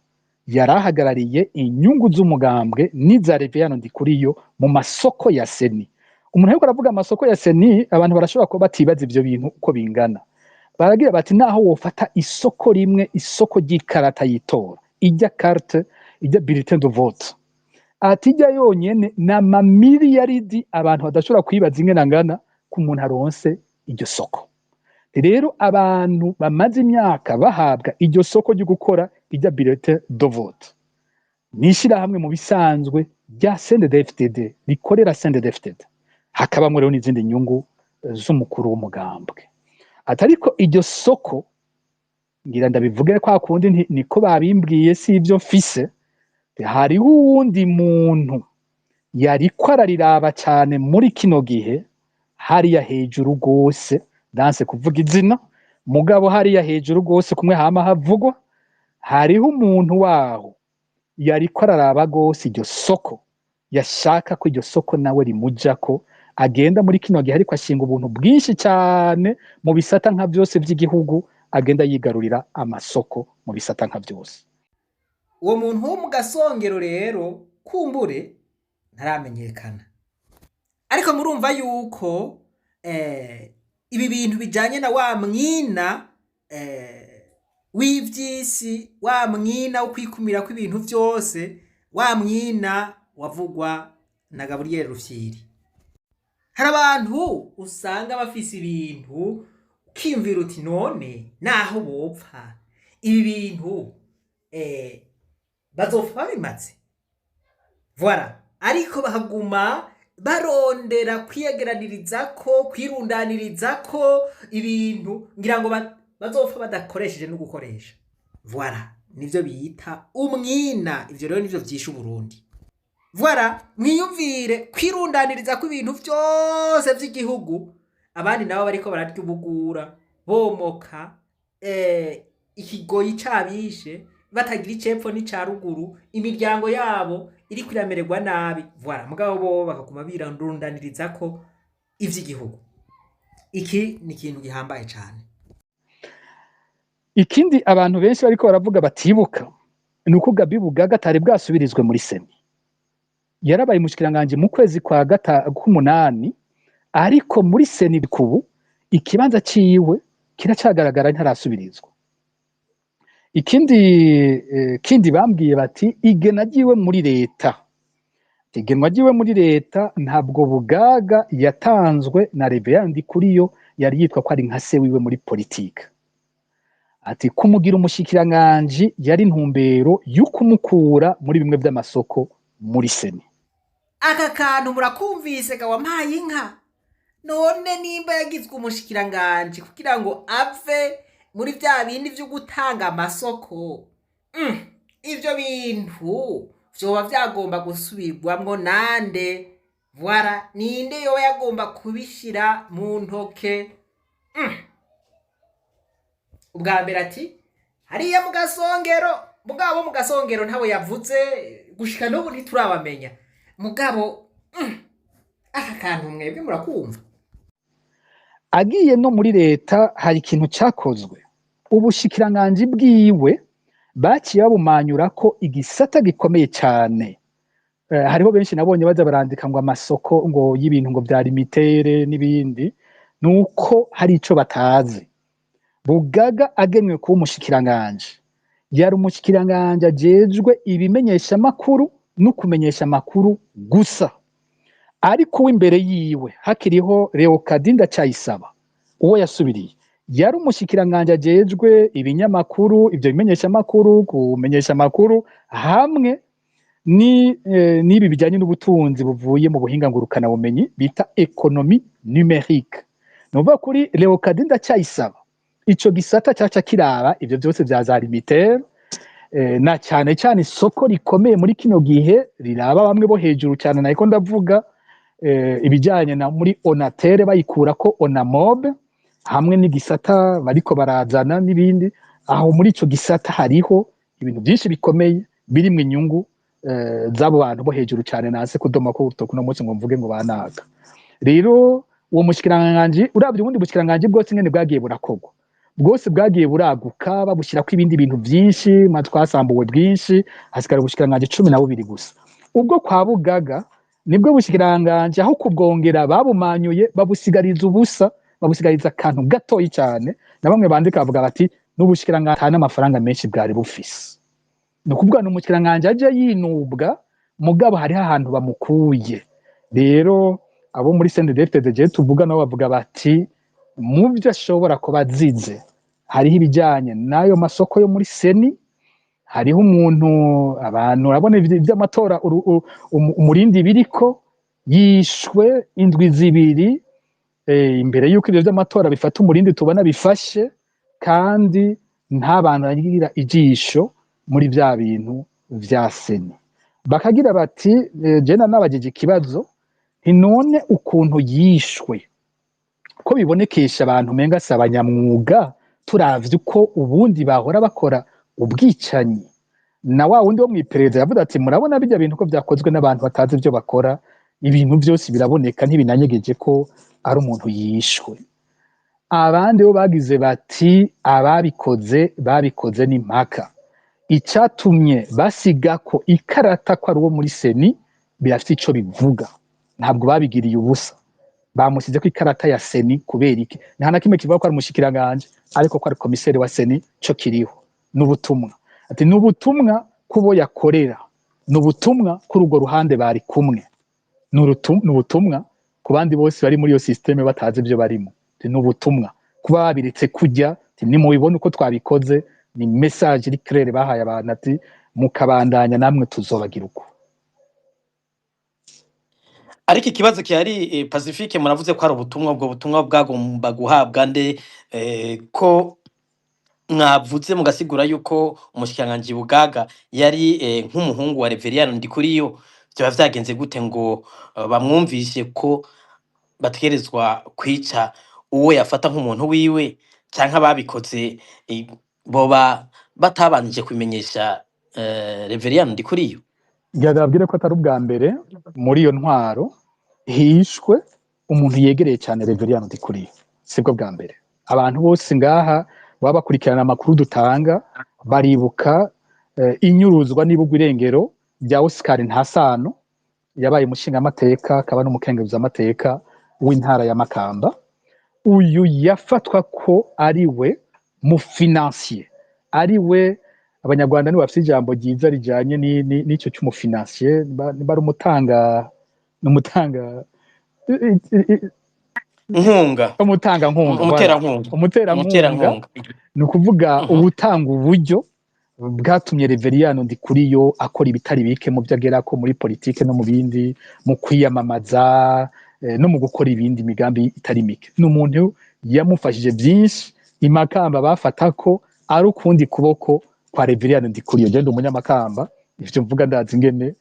yarahagarariye inyungu z'umugambwe n'iza Reveriyano Ndikuriyo mu masoko ya seni. Umuntu ariko aravuga amasoko ya seni abantu barashobora kuba batibaza ivyo bintu uko bingana. Baragira bati naho wofata isoko rimwe isoko ry'ikarata yitora ijya carte ijya bulletin de vote atijya yonyene na mamiliyaridi abantu badashobora kwibaza ingena ngana ku muntu aronse iryo soko. Rero abantu bamaze imyaka bahabwa iryo soko ryo gukora ijya bulletin de vote nishira hamwe mu bisanzwe rya CNDD-FDD rikorera CNDD-FDD hakabamwe rero n'izindi nyungu z'umukuru w'umugambwe. Atariko iryo soko ngira ndabivuge kwa kundi niko babimbwiye si ivyo mfise hariho uwundi muntu yariko arariraba cyane muri kino gihe hariya hejuru gose danse kuvuga izina mugabo hariya hejuru gose kumwe hama havugwa hariho umuntu waho yariko araraba gose iryo soko yashaka ko iryo soko nawe rimujako agenda muri kino gihe ariko ashinga ubuntu bwinshi cyane mu bisata nka byose by'igihugu agenda yigarurira amasoko mu bisata nka byose. Uwo muntu wo mu gasongero rero kumbure ntaramenyekana ariko murumva yuko ibi bintu bijanye na wa mwina w'ivyisi wa mwina wo kwikumira ko ibintu byose wa mwina wavugwa na Gabriel Rufyiri. Hari abantu usanga bafise ibintu ukimvira uti none naho bopfa ibi bintu bazopfa babimaze voilà ariko bahaguma barondera kwiyegeranirizako kwirundanirizako ibintu ngira ngo bazopfa badakoresheje no gukoresha voilà nivyo bita umwina. Ivyo rero nivyo vyisha Burundi. Voilà mwiyumvire kwirundaniriza ko ibintu byose by'igihugu abandi nabo bariko bararya ubugura bomoka ikigoyi cabishe batagira icepfo n'ica ruguru imiryango yabo iri kwiramererwa nabi. Voilà mugabo bo bakaguma birandundaniriza ko ivy'igihugu. Iki ni ikintu gihambaye cyane. Ikindi abantu benshi bariko baravuga batibuka nuko Gabi Bugaga atari bwasubirizwe muri seni. Yarabaye mushikiranganje mu kwezi kwa k'umunani ariko muri seni bikubu ikibanza ciwe kiracagaragara ntarasubirizwa. Ikindi bambwiye bati igena giwe muri leta. Igenwa giwe muri leta ntabwo Bugaga yatanzwe na Reveriyano Ndikuriyo yari yitwa ko ari nka se wiwe muri politique. Ati kumugira umushikiranganje yari ntumbero y'ukumukura muri bimwe by'amasoko muri seni. Aka kantu murakumvise ga wampaye inka none nimba yagizwe umushikiranganje kugira ngo ave muri bya bindi byo gutanga amasoko ivyo bintu vyoba vyagomba gusubirwamwo nande. Voilà ninde yo yagomba kubishira mu ntoke. Ubwa mbere ati hariya mu gasongero mugabo mu gasongero ntabo yavuze gushika n'ubu ntiturabamenya mugabo aka kantu mwebwe murakumva. Agiye no muri leta hari ikintu cyakozwe ubushikiranganje bwiwe baciye babumanyura ko igisata gikomeye cyane hariho benshi nabonye baza barandika ngo amasoko ngo y'ibintu ngo bya limitere n'ibindi nuko hari ico batazi. Bugaga agenwe kuba umushikiranganje yari umushikiranganje ajejwe ibimenyesha amakuru no kumenyesha amakuru gusa, ariko w'imbere yiwe hakiriho Leocadie Ndacayisaba uwo yasubiriye yari umushikiranganje ajejwe ibinyamakuru, ivyo bimenyesha amakuru, kumenyesha amakuru hamwe n'ibi bijyanye n'ubutunzi buvuye mu buhinga ngurukana bumenyi bita economie numérique. Nuvuga kuri Leocadie Ndacayisaba ico gisata caca kiraba ivyo byose vya za limitere, na cyane cyane isoko rikomeye muri kino gihe riraba bamwe bo hejuru cyane, nako ndavuga ibijyanye na muri Onatere bayikura ko Onamob hamwe n'igisata bariko barazana n'ibindi. Aho muri ico gisata hariho ibintu byinshi bikomeye birimwe inyungu z'abo bantu bo hejuru cyane, nase kudoma ko urutoki no munsi ngo mvuge ngo banaga. Rero uwo mushikiranganje uravye ubundi bushikiranganje bwose ngene bwagiye burakogwa, bwose bwagiye buraguka babushyirako ibindi bintu byinshi, twasambuwe bwinshi, hasigara ubushikiranganje 12 gusa. Ubwo kwa Bugaga nibwo bushikiranganje aho kubwongera babumanyuye babusigariza ubusa, babusigariza akantu gatoyi cyane, na bamwe bandika bavuga bati n'ubushikiranganje nta n'amafaranga menshi bwari bufise. Nukuvuga n'umushikiranganje aje yinubwa mugabo hari ahantu bamukuye. Rero abo muri CNDD-FDD tuvuga nabo bavuga bati mu byo ashobora kuba azize hariho ibijyanye n'ayo masoko yo muri seni, hariho umuntu abantu urabona iby'amatora umurindi biriko yishwe indwi zibiri imbere y'uko ibyo by'amatora bifata umurindi tubona bifashe, kandi nta bantu bagira ijisho muri bya bintu vya seni. Bakagira bati jena nabagije ikibazo none ukuntu yishwe ko bibonekesha abantu menga si abanyamwuga, turavye uko ubundi bahora bakora ubwicanyi. Na wa wundi wo mwiperereza yavuga ati murabona bijya bintu ko vyakozwe n'abantu batazi ibyo bakora, ibintu byose biraboneka ntibinanyegeje ko ari umuntu yishwe. Abandi bo bagize bati babikoze n'impaka, icatumye basiga ko ikarata ko ari uwo muri seni birafite ico bivuga, ntabwo babigiriye ubusa. Bamusize ko ikarata ya seni kubera iki? Nta na kimwe kivuga ko ari umushikiranganje ariko ko ari komiseri wa seni, cyo kiriho n'ubutumwa. Ati n'ubutumwa kubo yakorera, n'ubutumwa kuri urwo ruhande bari kumwe, n'ubutumwa ku bandi bose bari muri iyo systeme batazi ibyo barimo. Ati n'ubutumwa kuba babiretse kujya, ni mubibona uko twabikoze, ni message iri claire bahaye abantu ati mukabandanya namwe tuzobagira uko. Ariko ikibazo kihari Pacifique, muravuze ko ari ubutumwa, ubwo butumwa bwagomba guhabwa nde? Ko mwavuze mugasigura yuko umushikiranganje Bugaga yari nk'umuhungu wa Reverien Ndikuriyo, byo vyagenze gute ngo bamwumvishe ko bategerezwa kwica uwo yafata nk'umuntu wiwe, canke babikoze boba batabanije kumenyesha Reverien Ndikuriyo? Byagabwire ko atari ubwa mbere muri iyo ntwaro hishwe umuntu yegereye cyane Reverien Ndikuriyo, sibwo bwa mbere. Abantu bose ngaha baba bakurikirana amakuru dutanga baribuka inyuruzwa n'ibugwa irengero rya Oscar Ntasano, yabaye umushinga amateka akaba n'umukenguza amateka w'intara ya Makamba. Uyu yafatwa ko ari we mu financier, ari we abanyarwanda ni bafite ijambo ryiza rijanye n'icyo cy'umufinancier, bari umutanga umuterankunga, ni ukuvuga ubutanga uburyo bwatumye Reverien Ndikuriyo akora ibitari bike mu byo agera ko muri politike no mu bindi, mu kwiyamamaza no mu gukora ibindi migambi itari mike. N'umuntu yamufashije byinshi, imakamba bafata ko ari ukundi kuboko kwa Reverien Ndikuriyo. Genda umunyamakamba ivyo mvuga ndazi ngene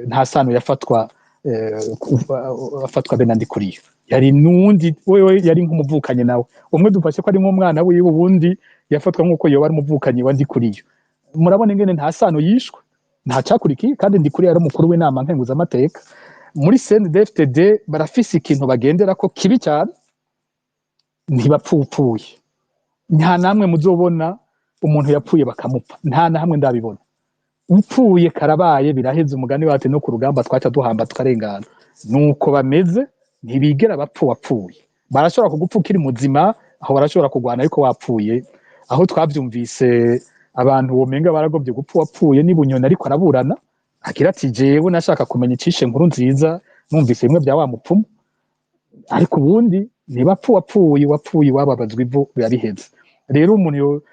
Ntasano yafatwa bena Ndikuriyo, yari nundi wewe yari nk'umuvukanye nawe, umwe dufashe ko ari nk'umwana wiwe, ubundi yafatwa nk'uko yoba ari umuvukanye wa Ndikuriyo. Murabona ingene Ntasano yishwe, nta cakurikiye, kandi Ndikuriyo ari umukuru w'inama nkenguza amateka. Muri CNDD-FDD barafise ikintu bagendera ko kibi cyane, ntibapfupfuye. Nta namwe muzobona umuntu yapfuye bakamupfa, nta na hamwe ndabibona. upfuye karabaye biraheze umugani wati no ku rugamba twaca duhamba tukarengana nuko bameze ntibigera bapfu wapfuye barashobora kugupfa ukiri muzima aho barashobora kugwana ariko wapfuye aho twavyumvise abantu womenga baragobye gupfa wapfuye ni Bunyoni ariko araburana agira ati jewe nashaka kumenya icishe nkuru nziza numvise bimwe bya wa mupfumu ariko ubundi ntibapfu wapfuye wababazwa ivu birabiheze rero umuntu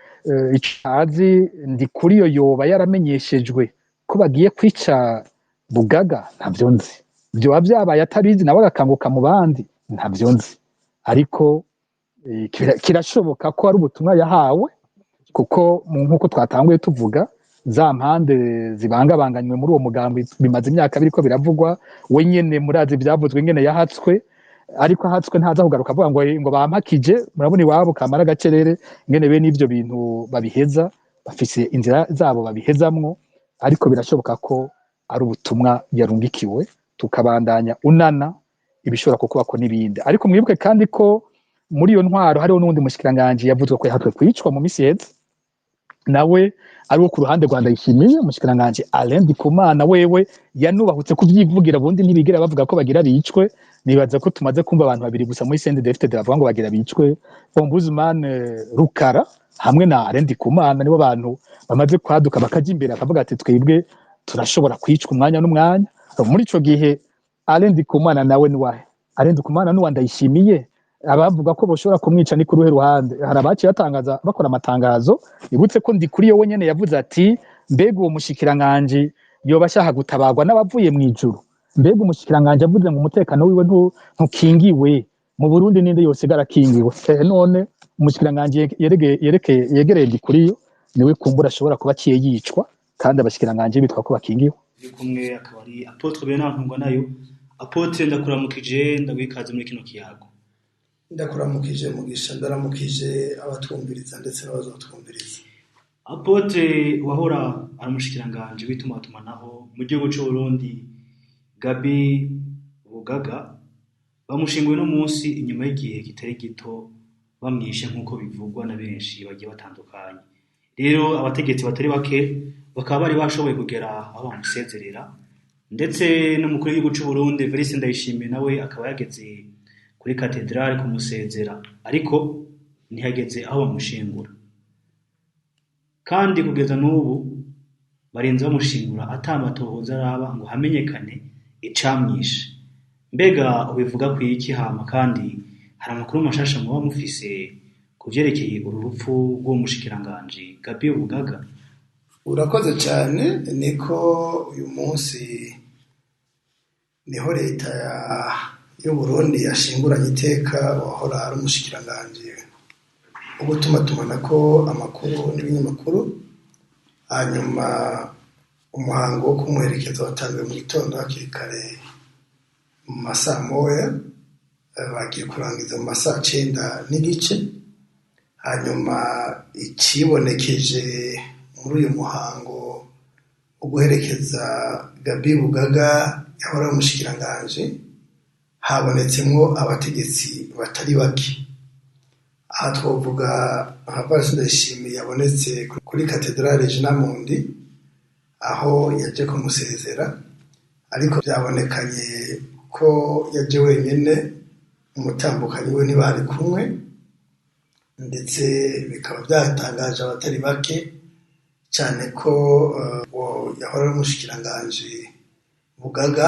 icazi ndi kuri yo yoba yaramenyeshejwe ko bagiye kwica Bugaga ntavyo nzi byo byabaye atabizi nawe agakanguka mu bandi ntavyo nzi ariko kirashoboka ko ari ubutumwa yahawe kuko nkuko twatanguye tuvuga za mpande zibangabanganywe muri uwo mugambi bimaze imyaka biriko biravugwa we nyene murazi byavuzwe ngene yahatswe ariko ahatswe ntaza kugaruka avuga ngo bampakije murabona iwabo kamara gacerere ngene be n'ivyo bintu babiheza bafise inzira zabo babihezamwo ariko birashoboka ko ari ubutumwa yarungikiwe tukabandanya unana ibishobora kukuba ko n'ibindi ariko mwibuke kandi ko muri iyo ntwaro hariho n'undi mushikiranganje yavuzwe ko yahatwe kwicwa mu misi yeze nawe ari wo ku ruhande Rwanda yishimiye mushikiranganje Alain Ndikumana wewe yanubahutse kuvyivugira bundi ntibigera bavuga ko bagira bicwe nibaza ko tumaze kumva abantu babiri gusa muri CNDD-FDD bavuga ngo bagira bicwe Ombudsman Rukara hamwe na Alain Ndikumana nibo bantu bamaze kwaduka bakaja imbere akavuga ati twebwe turashobora kwicwa umwanya n'umwanya muri ico gihe Alain Ndikumana nawe niwahe Alain Ndikumana nuwa Ndayishimiye abavuga ko boshobora kumwica ni kuruhe ruhande hari abaci batangaza bakora amatangazo ibutse ko ndi kuri yo wenyene yavuze ati mbega uwo mushikiranganje yoba ashaka gutabagwa n'abavuye mu ijuru mbega umushikiranganje avuze ngo umutekano wiwe ntukingiwe mu Burundi ninde yose garakingiwe none umushikiranganje yegereye ndi kuri yo niwe kumbura ashobora kuba ciye yicwa kandi abashikiranganje bitwa ko bakingiwe kumwe akaba ari Apotre Bernard nayo Apotre ndakuramukije ndagwikaze muri kino kiyago ndakuramukije mugisha ndaramukije abatwumviriza ndetse n'abazotwumviriza Apotre wahora ari umushikiranganje w'itumatumanaho mu gihugu cy'u Burundi Gabi Bugaga bamushinguye no munsi inyuma y'igihe kitari gito bamwishe nkuko bivugwa na benshi bagiye batandukanye rero abategetsi batari bake bakaba bari bashoboye kugera aho bamusezerera ndetse n'umukuru w'igihugu cy'u Burundi Evariste Ndayishimiye nawe akaba yageze kuri katedrale kumusezera ariko ntihageze aho bamushingura kandi kugeza n'ubu barinze bamushingura atamatohoza araba ngo hamenyekane icamwishe mbega ubivuga ku iki hama kandi hari amakuru mashasha muba mufise kuvyerekeye uru rupfu rw'umushikiranganje Gabi Bugaga urakoze cyane niko uyu munsi niho leta y'u Burundi yashinguranye iteka wahora ari umushikiranganje ubutumwa ko amakuru n'ibinyamakuru hanyuma umuhango wo kumuherekeza watanzwe mu gitondo hakiri kare mu masaa moya bagiye kurangiza mu masaa 9 n'igice hanyuma ikibonekeje muri uyu muhango wo guherekeza Gabi Bugaga yahora ari umushikiranganje habonetsemwo abategetsi batari bake aha twovuga nka Evariste Ndayishimiye yabonetse kuri katedrale Jenamundi aho yaje kumusezera ariko byabonekanye ko yaje wenyene umutambukanyi we ntibari kumwe ndetse bikaba byatangaje abatari bake cyane ko yahora ari umushikiranganje Bugaga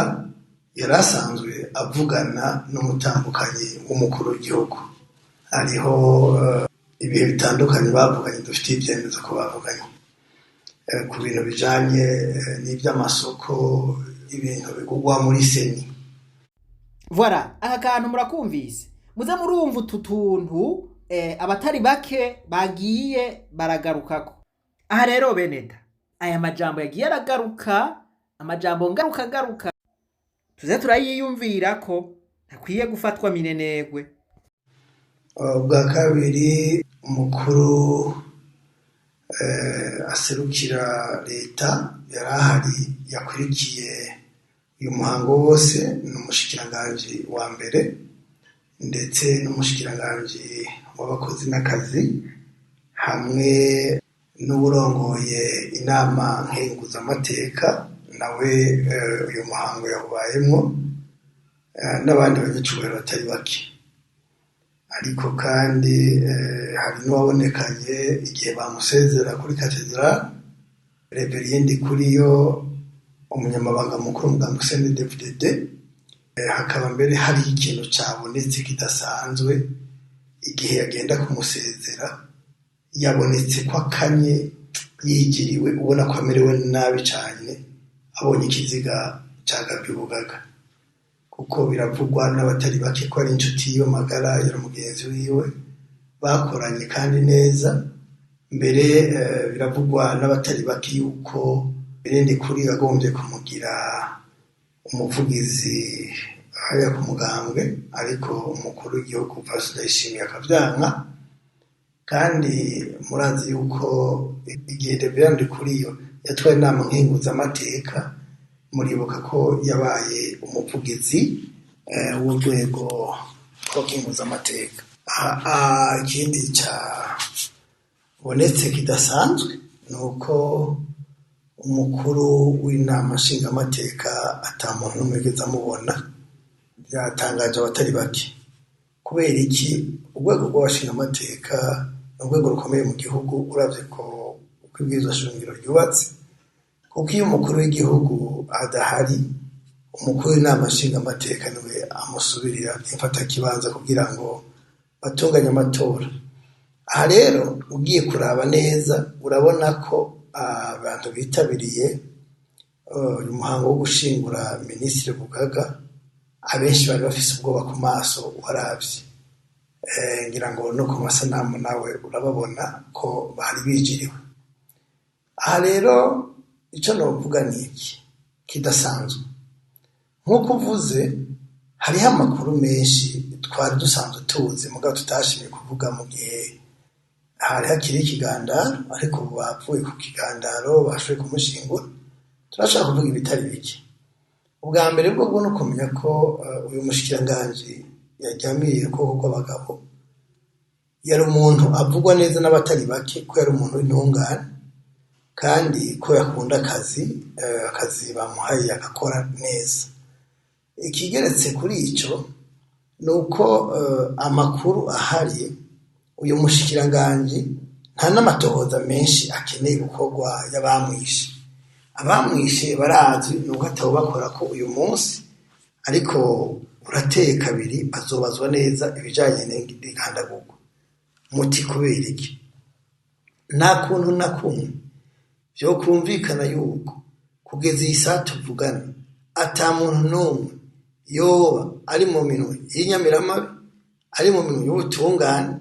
yari asanzwe avugana n'umutambukanyi w'umukuru w'igihugu hariho ibihe bitandukanye bavuganye dufite ibyemezo ko bavuganye ku bintu bijanye n'iby'amasoko ibintu bigugwa muri seni voilà aka kantu murakumvise muze murumva utu tuntu abatari bake bagiye baragarukako aha rero beneda aya majambo yagiye aragaruka amajambo ngaruka tuze turayiyumvira ko ntakwiye gufatwa minenegwe ubwa kabiri umukuru aserukira leta yarahari yakurikiye uyu muhango wose n'umushikiranganje wa mbere ndetse n'umushikiranganje w'abakozi n'akazi hamwe n'uburongoye inama nkenguzamateka nawe uyu muhango yawubayemo n'abandi banyacubahiro batari bake. Ariko kandi hari n'uwabonekanye igihe bamusezera kuri katedrali, Reverien Ndikuriyo umunyamabanga mukuru w'umugambwe CNDD-FDD. Hakaba mbere hari ikintu cyabonetse kidasanzwe igihe yagenda kumusezera, yabonetse ko akanye yigiriwe, ubona ko amerewe nabi cyane abonye ikiziga cya Gaby Bugaga, kuko biravugwa n'abatari bake ko ari inshuti y'iyo magara ya mugenzi wiwe bakoranye kandi neza. Mbere biravugwa n'abatari bake yuko Birinde kuri yagombye kumugira umuvugizi hariya ku mugambwe, ariko umukuru w'igihugu Pastor Ndayishimiye akavyanka. Kandi murazi yuko igihe Birinde kuri yo yatwaye inama nkenguzamateka, muribuka ko yabaye umuvugizi w'urwego rw'inkenguzamateka. Ikindi cyabonetse kidasanzwe ni uko umukuru w'inama nshingamateka atamuntu n'umwe yigeze amubona. Byatangaje abatari bake. Kubera iki? Urwego rw'abashingamateka ni urwego rukomeye mu gihugu, uravye ko uko ibwirizwa shingiro ryubatse, kuko iyo umukuru w'igihugu adahari, umukuru w'inama nshingamateka niwe amusubirira imfatakibanza kugira ngo batunganye amatora. Aha rero ugiye kuraba neza urabona ko abantu bitabiriye uyu muhango wo gushingura Minisitiri Bugaga abenshi bari bafise ubwoba ku maso waravye. Ngira ngo no ku masanamu nawe urababona ko bari bijiriwe. Aha rero icyo novuga ni iki kidasanzwe. Nk'uko uvuze, hariho amakuru menshi twari dusanzwe tuzi mugabo tutashimye kuvuga mu gihe hari hakiri ikigandaro, ariko ubu bapfuye ku kigandaro bashoboye kumushingura. Turashaka kuvuga ibitari bike. Ubwa mbere bwo no kumenya ko uyu mushikiranganji yajyamiye ko kw'abagabo yari umuntu avugwa neza n'abatari bake, ko yari umuntu w'intungane kandi ko yakunda akazi bamuhaye agakora neza. Ikigeretse kuri icyo ni uko amakuru ahari, uyu mushikiranganji nta n'amatohoza menshi akeneye gukorwa y'abamwishe. Abamwishe barazwi nuko atabo bakora ko uyu munsi, ariko urateye kabiri bazobazwa neza ibijanye n'igandagurwa. Muti kubera iki? Nta kuntu na kumwe byo kumvikana yuko kugeza iyi saa tuvugana ata muntu n'umwe yoba ari mu minwe y'inyamiramabi, ari mu minwe y'ubutungane,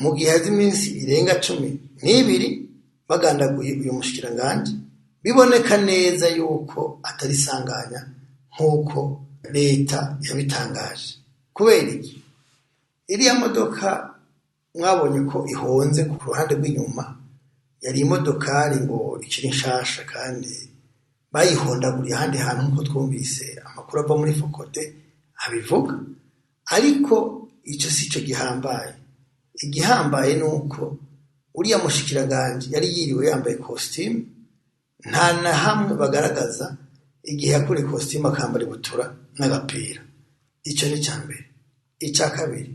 mu gihe hazi iminsi irenga 12 bagandaguye uyu mushikiranganji, biboneka neza yuko atari sanganya nk'uko leta yabitangaje. Kubera iki? Iriya modoka mwabonye ko ihonze ku ruhande rw'inyuma, yari imodokari ngo ikiri nshasha kandi bayihondaguriye ahandi hantu nk'uko twumvise amakuru ava muri Fokode abivuga. Ariko icyo si cyo gihambaye. Igihambaye ni uko uriya mushikiranganje yari yiriwe yambaye costume, nta na hamwe bagaragaza igihe yakuriye costume akambara ibutura n'agapira. Icyo ni cyambere. Icya kabiri,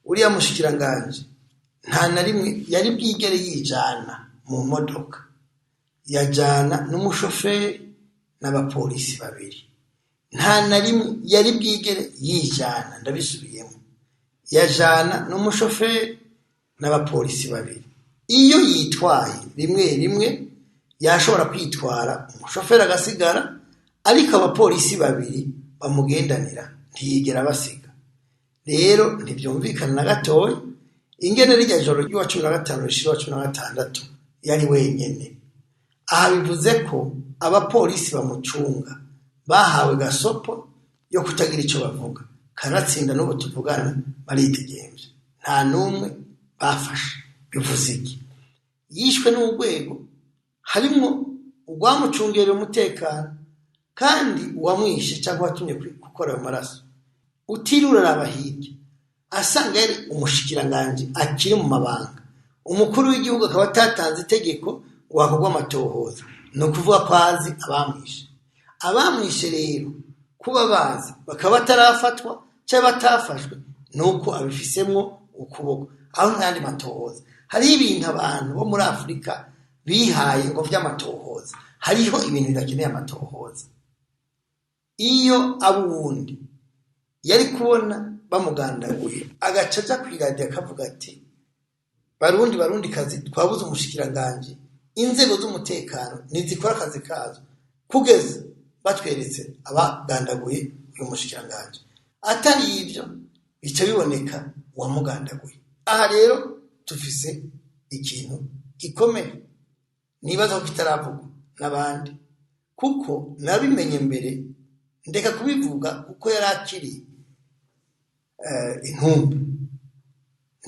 uriya mushikiranganje nta na rimwe yari bwigere yijana mu modoka. Yajana n'umushoferi n'abapolisi babiri. Nta na rimwe yari bwigere yijana, ndabisubiyemo, yajana n'umushoferi n'abapolisi babiri. Iyo yitwaye rimwe yashobora kwitwara umushoferi agasigara, ariko abapolisi babiri bamugendanira ntiyigera basiga. Rero ntibyumvikana na gatoya ingene rijya joro ry'uwa 15 rishira 16 yari wenyene. Aha bivuze ko abapolisi bamucunga bahawe gasopo yo kutagira icyo bavuga, kanatsinda n'ubu tuvugana baritegembye, nta numwe bafashe. Bivuze iki? Yishwe n'urwego harimo urwamucungerera umutekano, kandi uwamwishe cyangwa watumye gukora amaraso utirura abahirya asanga yari umushikiranganje akiri mu mabanga, umukuru w'igihugu akaba atatanze itegeko wakorwa amatohoza ni ukuvuga ko azi abamwishe rero kuba bazi bakaba batarafatwa cyangwa batafashwe ni uko abifisemwo ukuboko aho n'andi matohoza hariho ibintu abantu bo muri Afurika bihaye ngo vy'amatohoza hariho ibintu bidakeneye amatohoza iyo abundi yari kubona bamugandaguye agaca aja kw'iradiyo akavuga ati barundi kazi twabuze umushikiranganje inzego z'umutekano nizikora akazi kazo kugeza batweretse abagandaguye uyu mushikiranganje atari ibyo bica biboneka uwamugandaguye aha rero tufise ikintu gikomeye nibaza ko kitaravugwa n'abandi kuko nabimenye mbere ndeka kubivuga kuko yari akiri intumbi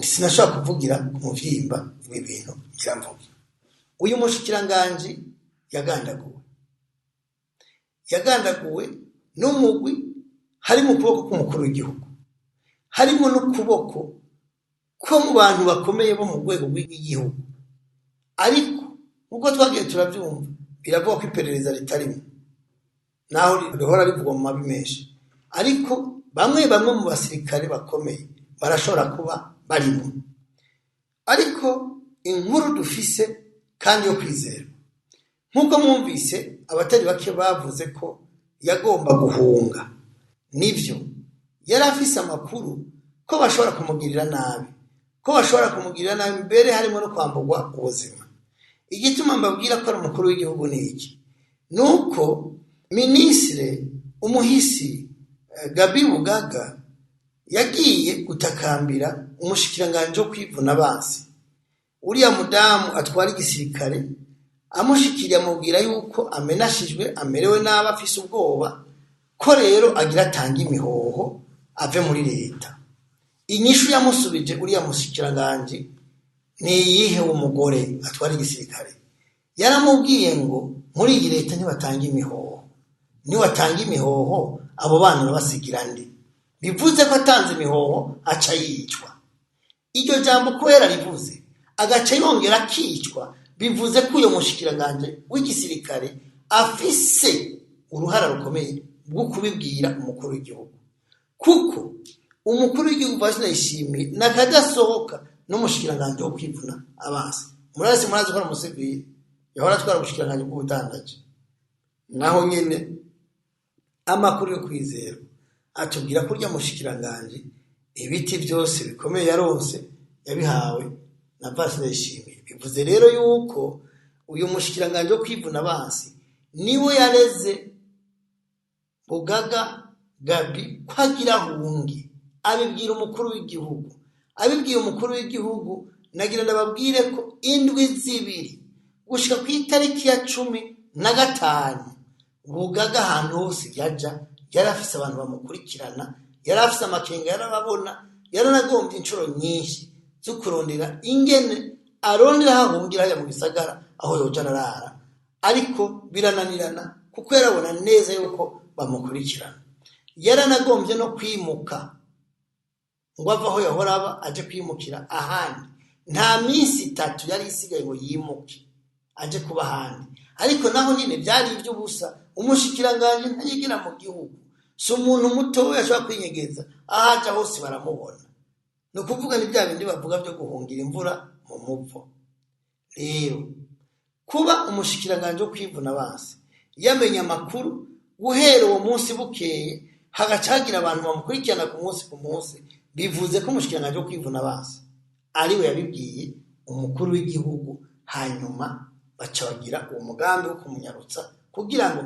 sinashaka kuvugira ku muvyimba ibi bintu ngira mvuge uyu mushikiranganje yagandaguwe n'umugwi hari mu kuboko k'umukuru w'igihugu harimo n'ukuboko ko mu bantu bakomeye bo mu rwego rw'igihugu ariko uko twagiye turabyumva biravuga ko iperereza ritarimo naho rihora rivugwa mu mabi menshi ariko bamwe mu basirikare bakomeye barashobora kuba barimo ariko inkuru dufise kandi yo kwizera nk'uko mwumvise abatari bake bavuze ko yagomba guhunga nivyo yari afise amakuru ko bashobora kumugirira nabi mbere harimo no kwambugwa ubuzima igituma mbabwira ko ari umukuru w'igihugu ni iki nuko ministre umuhisi Gabi Bugaga yagiye gutakambira umushikiranganje wo kwivuna abansi uriya mudamu atwara igisirikare amushikiriye amubwira yuko amenashijwe amerewe nabi afise ubwoba ko rero agira atanga imihoho ave muri leta inyishu yamusubije uriya mushikiranganje ni yihe umugore atwara igisirikare yaramubwiye ngo muri iyi leta ntibatanga imihoho niwatanga imihoho abo bana basigira ndi bivuze ko atanze imihoho aca yicwa iryo jambo kubera rivuze agaca yongera akicwa bivuze ko uyo mushikiranganje w'igisirikare afise uruhara rukomeye bwo kubibwira umukuru w'igihugu kuko umukuru w'igihugu bazishimiye nakadasohoka n'umushikiranganje wo kwivuna abansi murazi ko Museveni yahora atwara ubushikiranganje bw'ubudandaji naho nyene amakuru yo kwizera atubwira ko urya mushikiranganje ibiti byose bikomeye yaronse yabihawe na bazishimiye bivuze rero yuko uyu mushikiranganje wo kwivuna abansi niwe yareze Bugaga Gabi kwagira hungi abibwira umukuru w'igihugu nagira ndababwire ko indwi zibiri gushika ku itariki ya 15 Bugaga ahantu hose yaja yarafise abantu bamukurikirana yarafise amakenga yarababona yaranagombye inshuro nyinshi zo kurondera ingene arondera hahungira haya mu gisagara aho yoja arara ariko birananirana kuko yarabona neza yuko bamukurikirana yaranagombye no kwimuka ngo ava aho yahoraba aje kwimukira ahandi nta minsi 3 yari isigaye ngo yimuke aje kuba ahandi ariko naho nyine byari iby'ubusa umushikiranganje ntayigira mu gihugu so umuntu muto yashaka kwinyegeza ahaja hose baramubona no kuvuga ni bya bindi bavuga byo guhungira imvura mu mupfo rero kuba umushikiranganje wo kwivuna abansi yamenya amakuru guhera uwo munsi bukeye hagacagira abantu bamukurikirana ku munsi bivuze ko umushikiranganje wo kwivuna abansi ari we yabibwiye umukuru w'igihugu hanyuma bacagira uwo mugambi wo kumunyarutsa kugira ngo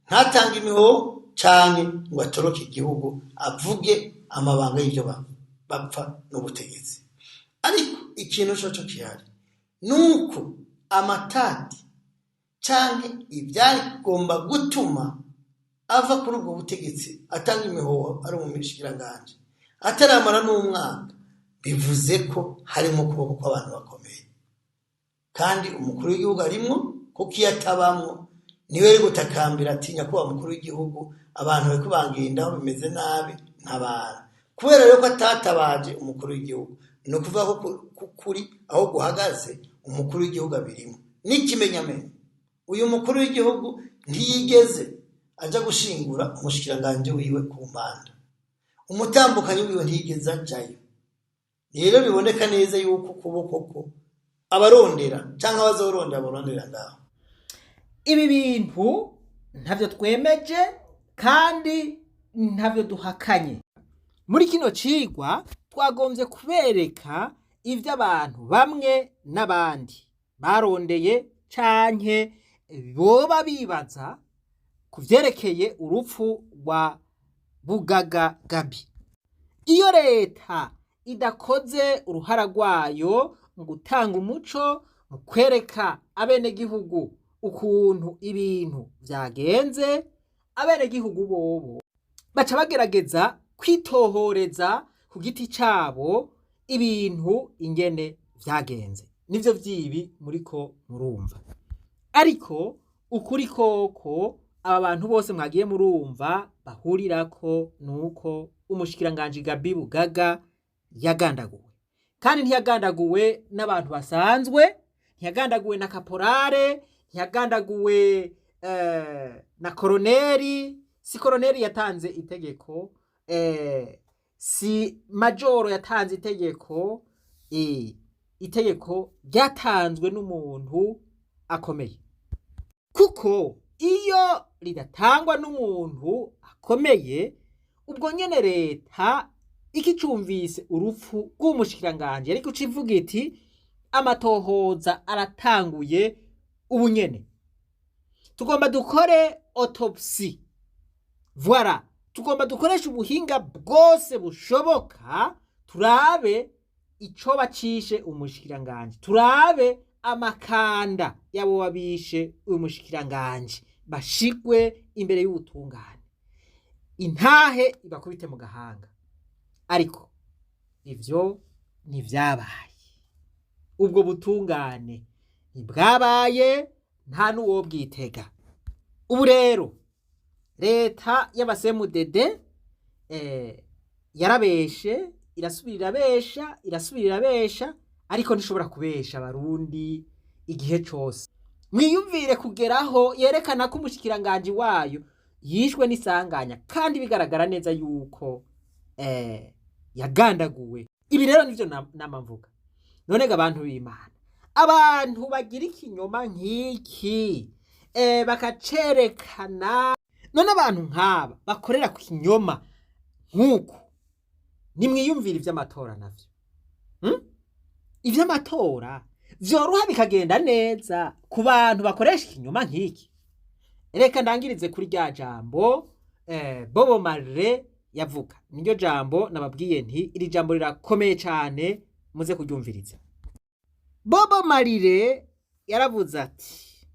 ntatanga imihoho canke ngo atoroke igihugu avuge amabanga y'ibyo bapfa n'ubutegetsi ariko ikintu cyo kihari nuko amatati canke ibyari gomba gutuma ava kuri ubwo butegetsi atanga imihoho ari mu mishikiranganje ataramara n'umwaka bivuze ko harimo kuboko kw'abantu bakomeye kandi umukuru w'igihugu arimo kuko yatabamwo niwe ari gutakambira atinya ko umukuru w'igihugu abantu bari kubangindaho bimeze nabi ntabara kubera rero ko atatabaje umukuru w'igihugu ni ukuvuga ko kuri aho guhagaze umukuru w'igihugu abirimo n'ikimenyamenya. Uyu mukuru w'igihugu ntiyigeze aja gushingura umushikiranganje wiwe ku mpanda, umutambukanyi wiwe ntiyigeze ajayo. Rero biboneka neza yuko ukuboko ko abarondera cyangwa abazorondera barondera ngaho. Ibi bintu ntavyo twemeje kandi ntavyo duhakanye. Muri kino cigwa twagombye kubereka ivyo abantu bamwe n'abandi barondeye canke boba bibaza kuvyerekeye urupfu rwa Bugaga Gaby. Iyo leta idakoze uruhara rwayo mu gutanga umuco, mu kwereka abenegihugu ukuntu ibintu vyagenze, abenegihugu bobo baca bagerageza kwitohoreza ku giti cabo ibintu ingene vyagenze. Nivyo vyibi muriko murumva. Ariko ukuri koko aba bantu bose mwagiye murumva bahurirako nuko umushikiranganje Gaby Bugaga yagandaguwe. Kandi ntiyagandaguwe n'abantu basanzwe, ntiyagandaguwe na kaporare, ntiyagandaguwe na koroneri, si koroneri yatanze itegeko, si majoro yatanze itegeko, itegeko ryatanzwe n'umuntu akomeye. Kuko iyo ridatangwa n'umuntu akomeye, ubwo nyene leta ikicumvise urupfu rw'umushikiranganje ariko civuga iti amatohoza aratanguye ubu nyene, tugomba dukore autopsy. Voilà, tugomba dukoresha ubuhinga bwose bushoboka turabe ico bacishe umushikiranganje, turabe amakanda yabo babishe uyu mushikiranganje bashigwe imbere y'ubutungane, intahe ibakubite mu gahanga. Ariko ivyo ntivyabaye, ubwo butungane ntibwabaye, nta n'uwo bwitega. Ubu rero leta y'abasemudede yarabeshe, irasubirira besha, ariko ntishobora kubesha abarundi igihe cose. Mwiyumvire kugeraho yerekana ko umushikiranganje wayo yishwe n'isanganya kandi bigaragara neza yuko yagandaguwe. Ibi rero nivyo namamvuga. None abantu b'Imana, abantu bagira ikinyoma nk'iki bakacerekana, none abantu nk'aba bakorera ku kinyoma nk'uku, nimwiyumvire ivy'amatora navyo. Ivy'amatora vyoroha bikagenda neza ku bantu bakoresha ikinyoma nk'iki. Reka ndangirize kuri rya jambo Bobo Marley yavuga. Niryo jambo nababwiye nti iri jambo rirakomeye cyane, muze kuryumviriza. Bobo Marley yaravuze ati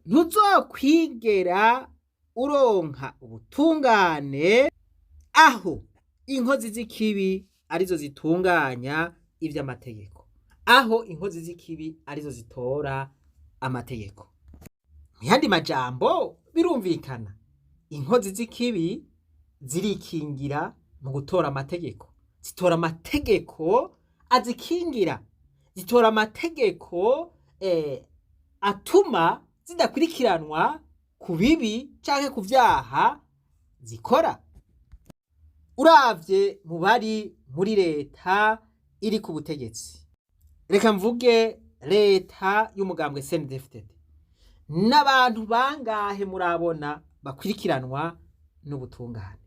ntuzokwigera uronka ubutungane aho inkozi z'ikibi arizo zitunganya ivy'amategeko, aho inkozi z'ikibi arizo zitora amategeko. Mu yandi majambo birumvikana, inkozi z'ikibi zirikingira mu gutora amategeko, zitora amategeko azikingira, zitora amategeko atuma zidakurikiranwa ku bibi canke ku vyaha zikora. Uravye mu bari muri leta iri ku butegetsi, reka mvuge leta y'umugambwe CNDD-FDD, n'abantu bangahe murabona bakurikiranwa n'ubutungane?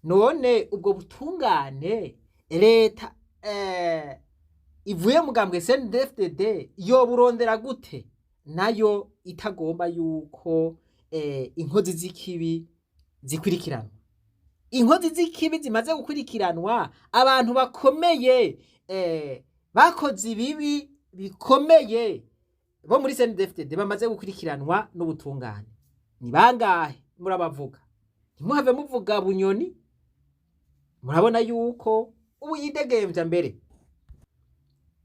None ubwo butungane leta ivuye mugambwe CNDD-FDD yoburondera gute nayo itagomba yuko inkozi z'ikibi zikurikiranwa? Inkozi z'ikibi zimaze gukurikiranwa, abantu bakomeye bakoze ibibi bikomeye bo muri CNDD-FDD bamaze gukurikiranwa n'ubutungane, ni bangahe murabavuga? Ntimuhave muvuga Bunyoni. Murabona yuko ubu yidegemvya mbere.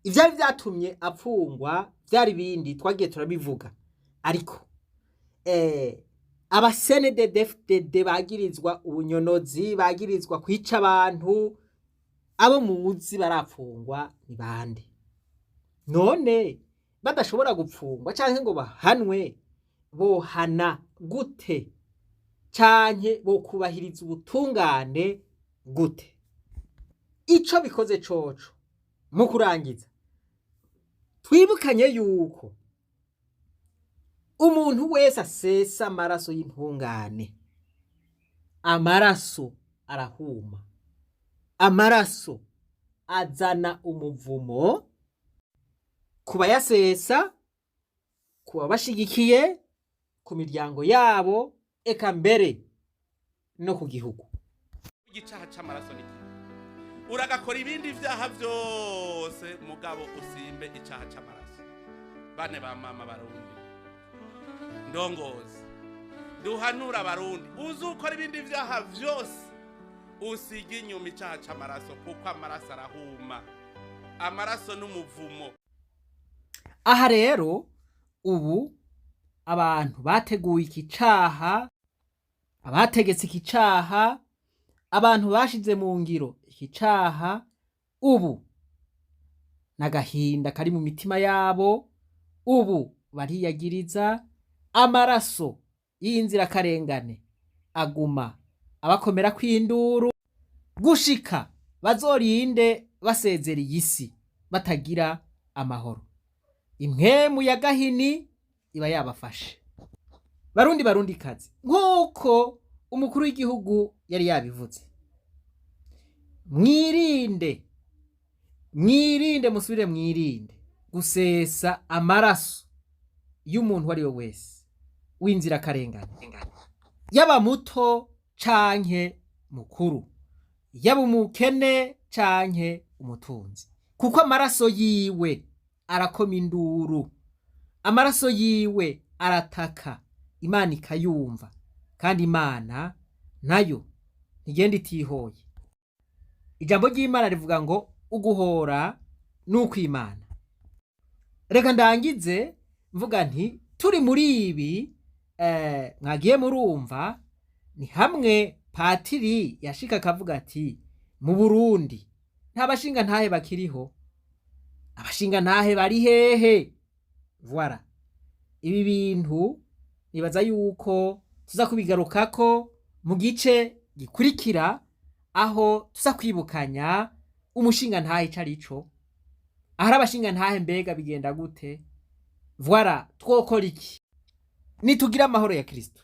Ivyari vyatumye apfungwa vyari bindi twagiye turabivuga, ariko aba CNDD-FDD bagirizwa ubunyonozi, bagirizwa kwica abantu, abo muzi barapfungwa ni bande? None badashobora gupfungwa canke ngo bahanwe bohana gute canke bokubahiriza ubutungane gute? Ico bikoze coco mu kurangiza twibukanye yuko umuntu wese asesa amaraso y'intungane, amaraso arahuma, amaraso azana umuvumo ku bayasesa, ku babashigikiye, ku miryango yabo, eka mbere no ku gihugu. Igicaha c'amaraso ni uragakora ibindi vyaha vyose mugabo usimbe icaha c'amaraso. Bane ba mama barundi, ndongozi, duhanura abarundi, uzukora ibindi vyaha vyose usiga inyuma icaha c'amaraso, kuko amaraso arahuma, amaraso n'umuvumo. Aha rero ubu abantu bateguye iki caha, abategetse iki caha, abantu bashize mu ngiro iki caha, ubu n'agahinda kari mu mitima yabo, ubu bariyagiriza, amaraso y'inzirakarengane aguma abakomera kw'induru gushika bazorinde basezereye isi batagira amahoro. Impwemu ya gahini iba yabafashe. Barundi kazi, nk'uko umukuru w'igihugu yari yabivuze, mwirinde musubire mwirinde gusesa amaraso y'umuntu wari we wese w'inzirakarengane, yaba muto canke mukuru, yaba umukene canke umutunzi, kuko amaraso yiwe arakoma induru, amaraso yiwe arataka, Imana ikayumva, kandi Imana nayo ntigenda itihoye. Ijambo ry'Imana rivuga ngo uguhora n'ukwimana. Reka ndangize mvuga nti turi muri ibi mwagiye murumva, ni hamwe patiri yashika akavuga ati mu Burundi nta bashinga ntahe bakiriho, abashinga ntahe bari hehe? Voilà, ibi bintu nibaza yuko tuza kubigarukako mu gice gikurikira, aho tuza kwibukanya umushinga ntahe carico, ahari abashinga ntahe mbega bigenda gute? Voilà, twokora iki nitugira amahoro ya Kristo.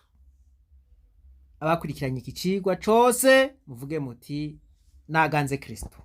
Abakurikiranye iki cigwa cose muvuge muti naganze Kristo.